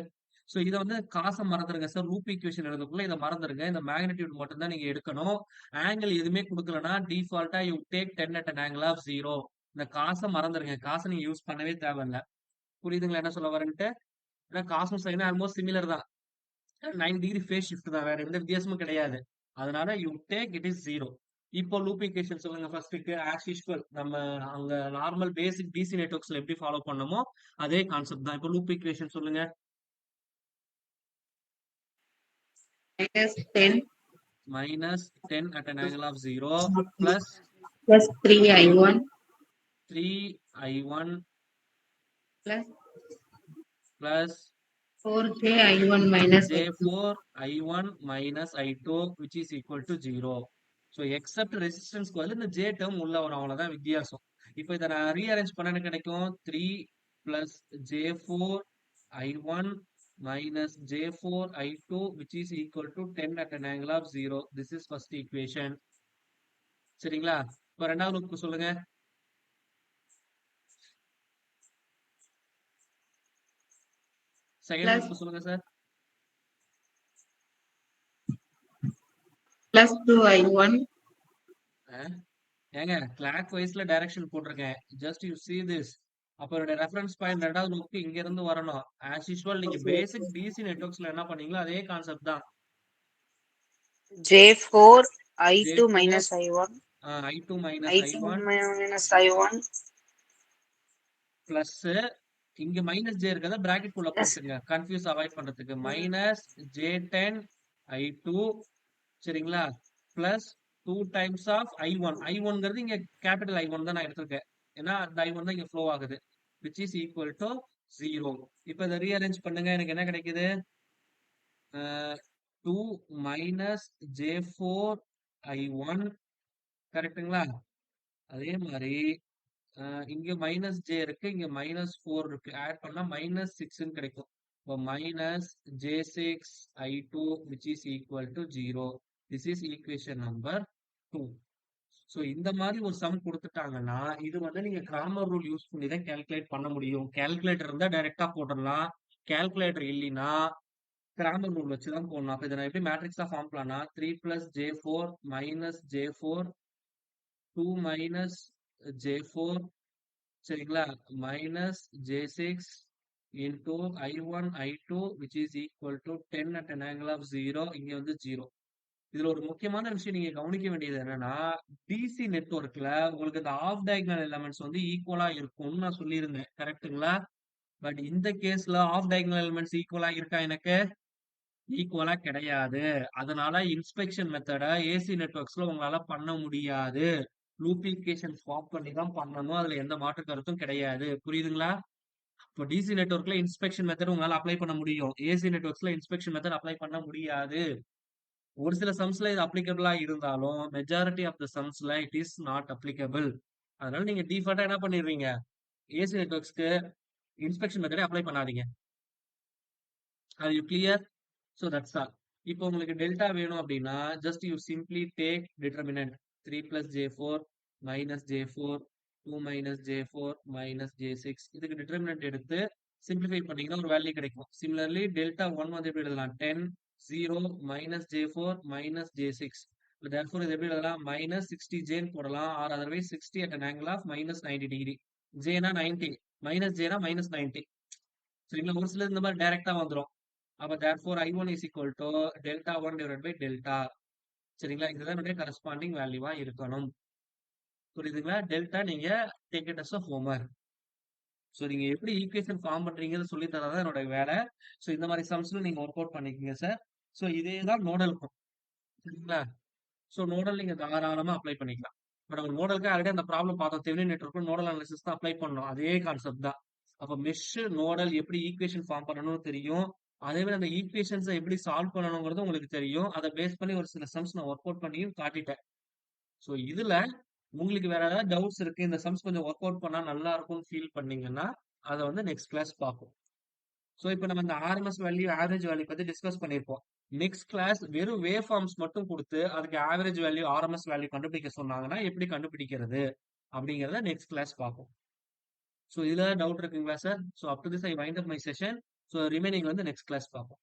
ஸோ இதை வந்து காசை மறந்துருங்க சார். லூப் ஈக்குவேஷன் எழுதக்குள்ள இதை மறந்துருங்க. இந்த மேக்னிடியூட் மட்டும் தான் நீங்க எடுக்கணும். ஆங்கிள் எதுவுமே கொடுக்கலன்னா டிஃபால்ட்டா you take 10 at an angle of 0. இந்த காசை மறந்துருங்க. காசை நீங்க யூஸ் பண்ணவே தேவையில்ல. புரியுதுங்களா என்ன சொல்ல வரேன்ட்டு? ஏன்னா காசும் சைனும் ஆல்மோஸ்ட் சிமிலர் தான். 9 டிகிரி ஃபேஸ் ஷிஃப்ட் தான். வேற எந்த வித்தியாசமும் கிடையாது. அதனால யூ டேக் இட் இஸ் 0. இப்போ லூப் ஈக்குவேஷன் சொல்லுங்க ஃபர்ஸ்ட்டுக்கு. ஆஸ் யூஸ்வல் நம்ம அங்க நார்மல் பேசிக் டிசி நெட்வொர்க்ஸ்ல எப்படி ஃபாலோ பண்ணமோ அதே கான்செப்ட் தான். இப்போ லூப் ஈக்குவேஷன் சொல்லுங்க. minus 10 -10 at an angle of 0 plus plus 3i1 3i1 plus plus 4ji1 minus J4 I1 minus I2 which is equal to 0. So except resistance க்கு வந்து இந்த J term உள்ள வரும். அவ்வளவுதான் வித்தியாசம். இப்போ இதை நான் ரீஅரேஞ்ச் பண்ண எனக்கு கிடைக்கும் 3 plus J4 I1 minus J4 I2 which is equal to 10 at an angle of 0. This is first equation. சரிங்களா? இப்போ ரெண்டாவது லூப்க்கு சொல்லுங்க. செகண்ட் plus லூப்க்கு சொல்லுங்க சார். plus 2i1 ஏங்க கிளாக் வைஸ்ல டைரக்ஷன் போட்டிருக்கேன். Just you see this. அப்போ என்னோட ரெஃபரன்ஸ் பாயிண்ட் ரெண்டாவது லூப்க்கு இங்க இருந்து வரணும். ஆஸ் யூஸ்வல் நீங்க பேசிக் டிசி நெட்வொர்க்ஸ்ல என்ன பண்ணீங்களோ அதே கான்செப்ட் தான். J4 I2 J4 minus I1 I2 minus I2 I1 minus I1 plus இங்க மைனஸ் ஜே இருக்கிறத பிராக்கெட் குள்ள plus போட்டுங்க கன்ஃபியூஸ் அவாய்ட் பண்றதுக்கு. மைனஸ் J10 I2 சரிங்களா? Plus 2 times of I1. I1ங்கிறது இங்க கேபிட்டல் I1 தான் நான் எடுத்திருக்கேன். ஏன்னா அந்த I1 தான் இங்க ஃப்ளோ ஆகுது. which is equal to 0. இப்போ இதை ரீஅரேஞ்ச் பண்ணுங்க. எனக்கு என்ன கிடைக்குது? 2 minus J4 I1 கரெக்ட்டுங்களா? அதே மாதிரி இங்க மைனஸ் ஜே இருக்கு, இங்க -4 இருக்கு. ஆட் பண்ணா -6 கிடைக்கும். இப்போ -J6I2 which is equal to 0. This is equation number 2. So இந்த மாதிரி ஒரு சம் கொடுத்துட்டாங்கன்னா இது வந்து நீங்க கிராமர் ரூல் யூஸ் பண்ணி தான் கால்குலேட் பண்ண முடியும். கால்குலேட்டர் இருந்தா டைரக்டா போட்டுடலாம். கால்குலேட்டர் இல்லைன்னா கிராமர் ரூல் வச்சு தான் போடணும். அப்போ இதை நான் எப்படி மேட்ரிக்ஸா ஃபார்ம் பண்ணா 3 plus J4 minus J4 2 minus J4 சரிங்களா? minus J6 into I1 I2 which is equal to 10 at an angle of 0. இங்க வந்து 0. இதுல ஒரு முக்கியமான விஷயம் நீங்க கவனிக்க வேண்டியது என்னன்னா டிசி நெட்வொர்க்ல உங்களுக்கு இந்த ஆஃப் டயகனல் எலிமெண்ட்ஸ் வந்து ஈக்குவலா இருக்கும்னு நான் சொல்லியிருந்தேன். கரெக்ட்டுங்களா? பட் இந்த கேஸ்ல ஆஃப் டயகனல் எலிமெண்ட்ஸ் ஈக்குவலா இருக்கா? எனக்கு ஈக்குவலா கிடையாது. அதனால இன்ஸ்பெக்ஷன் மெத்தட ஏசி நெட்வொர்க்ஸ்ல உங்களால பண்ண முடியாது. லூப் ஈக்குவேஷன் ஃபார்ம் பண்ணி தான் பண்ணணும். அதுல எந்த மாற்று கருத்தும் கிடையாது. புரியுதுங்களா? இப்போ டிசி நெட்வொர்க்ல இன்ஸ்பெக்ஷன் மெத்தட் உங்களால அப்ளை பண்ண முடியும். ஏசி நெட்வொர்க்ஸ்ல இன்ஸ்பெக்ஷன் மெத்தட் அப்ளை பண்ண முடியாது. ஒரு சில சம்ஸ்ல இது அப்ளிகபிளா இருந்தாலும் மெஜாரிட்டி ஆஃப் த சம்ஸ்ல இட் இஸ் நாட் அப்ளிகபிள். அதனால நீங்க டிஃபால்ட்டா என்ன பண்ணிடுறீங்க? ஏசி நெட்வொர்க்ஸ்க்கு இன்ஸ்பெக்ஷன் மெத்தடே அப்ளை பண்ணாதீங்க. Are you clear? So that's all. இப்போ உங்களுக்கு டெல்டா வேணும் அப்படின்னா just you simply take determinant 3 plus J4 minus J4 2 minus J4 minus J6 இதுக்கு டிட்டர்மினன்ட் எடுத்து சிம்பிளிஃபை பண்ணீங்கன்னா ஒரு வேல்யூ கிடைக்கும். சிமிலர்லி டெல்டா 1 வந்து எப்படி எழுதலாம்? 10 0 minus J4 minus J6. therefore இது எப்படி எழுதலாம்? minus 60J போடலாம். Or otherwise 60 at an angle of minus 90 degree. J னா 90 minus J னா minus 90. சரிங்களா? ஒரு சிலர் இந்த மாதிரி டைரக்டா வந்துடும். அப்ப therefore I1 is equal to delta 1 divided by delta. சரிங்களா? இதுதான் என்னுடைய கரஸ்பாண்டிங் வேல்யூவா இருக்கணும். புரியுதுங்களா? டெல்டா நீங்க take it as a homework. So நீங்க எப்படி ஈக்குவேஷன் ஃபார்ம் பண்றீங்கன்னு சொல்லி தரதான் என்னோட வேலை. ஸோ இந்த மாதிரி சம்ஸ்ல நீங்க ஒர்க் அவுட் பண்ணிக்கோங்க சார். ஸோ இதே தான் நோடலுக்கும். சரிங்களா? ஸோ நோடல் நீங்க தாராளமா அப்ளை பண்ணிக்கலாம். பட் நம்ம நோடலுக்கு ஆல்ரெடி அந்த ப்ராப்ளம் பார்த்தோம். தெவெனின் நெட்வொர்க் நோடல் அனாலிசிஸ் தான் அப்ளை பண்ணணும். அதே கான்செப்ட் தான். அப்போ மெஷ் நோடல் எப்படி ஈக்குவேஷன் ஃபார்ம் பண்ணணும்னு தெரியும். அதே மாதிரி அந்த ஈக்குவேஷன்ஸை எப்படி சால்வ் பண்ணணுங்கிறது உங்களுக்கு தெரியும். அதை பேஸ் பண்ணி ஒரு சில சம்ஸ் நான் ஒர்க் அவுட் பண்ணியும் காட்டிட்டேன். ஸோ இதுல உங்களுக்கு வேற ஏதாவது டவுட்ஸ் இருக்கு, இந்த சம்ஸ் கொஞ்சம் ஒர்க் அவுட் பண்ணா நல்லா இருக்கும்னு ஃபீல் பண்ணீங்கன்னா அதை வந்து நெக்ஸ்ட் கிளாஸ் பார்ப்போம். ஸோ இப்போ நம்ம இந்த ஆர்எம்எஸ் வேல்யூ ஆவரேஜ் வேல்யூ பத்தி டிஸ்கஸ் பண்ணியிருப்போம். நெக்ஸ்ட் கிளாஸ் வெறும் வேவ் ஃபார்ம்ஸ் மட்டும் கொடுத்து அதுக்கு ஆவரேஜ் வேல்யூ ஆர்எம்எஸ் வேல்யூ கண்டுபிடிக்க சொன்னாங்கன்னா எப்படி கண்டுபிடிக்கிறது அப்படிங்கிறத நெக்ஸ்ட் கிளாஸ் பார்ப்போம். ஸோ இதுல டவுட் இருக்குங்களா sir? So up to this I wind up my session. So remaining வந்து நெக்ஸ்ட் கிளாஸ் பார்ப்போம்.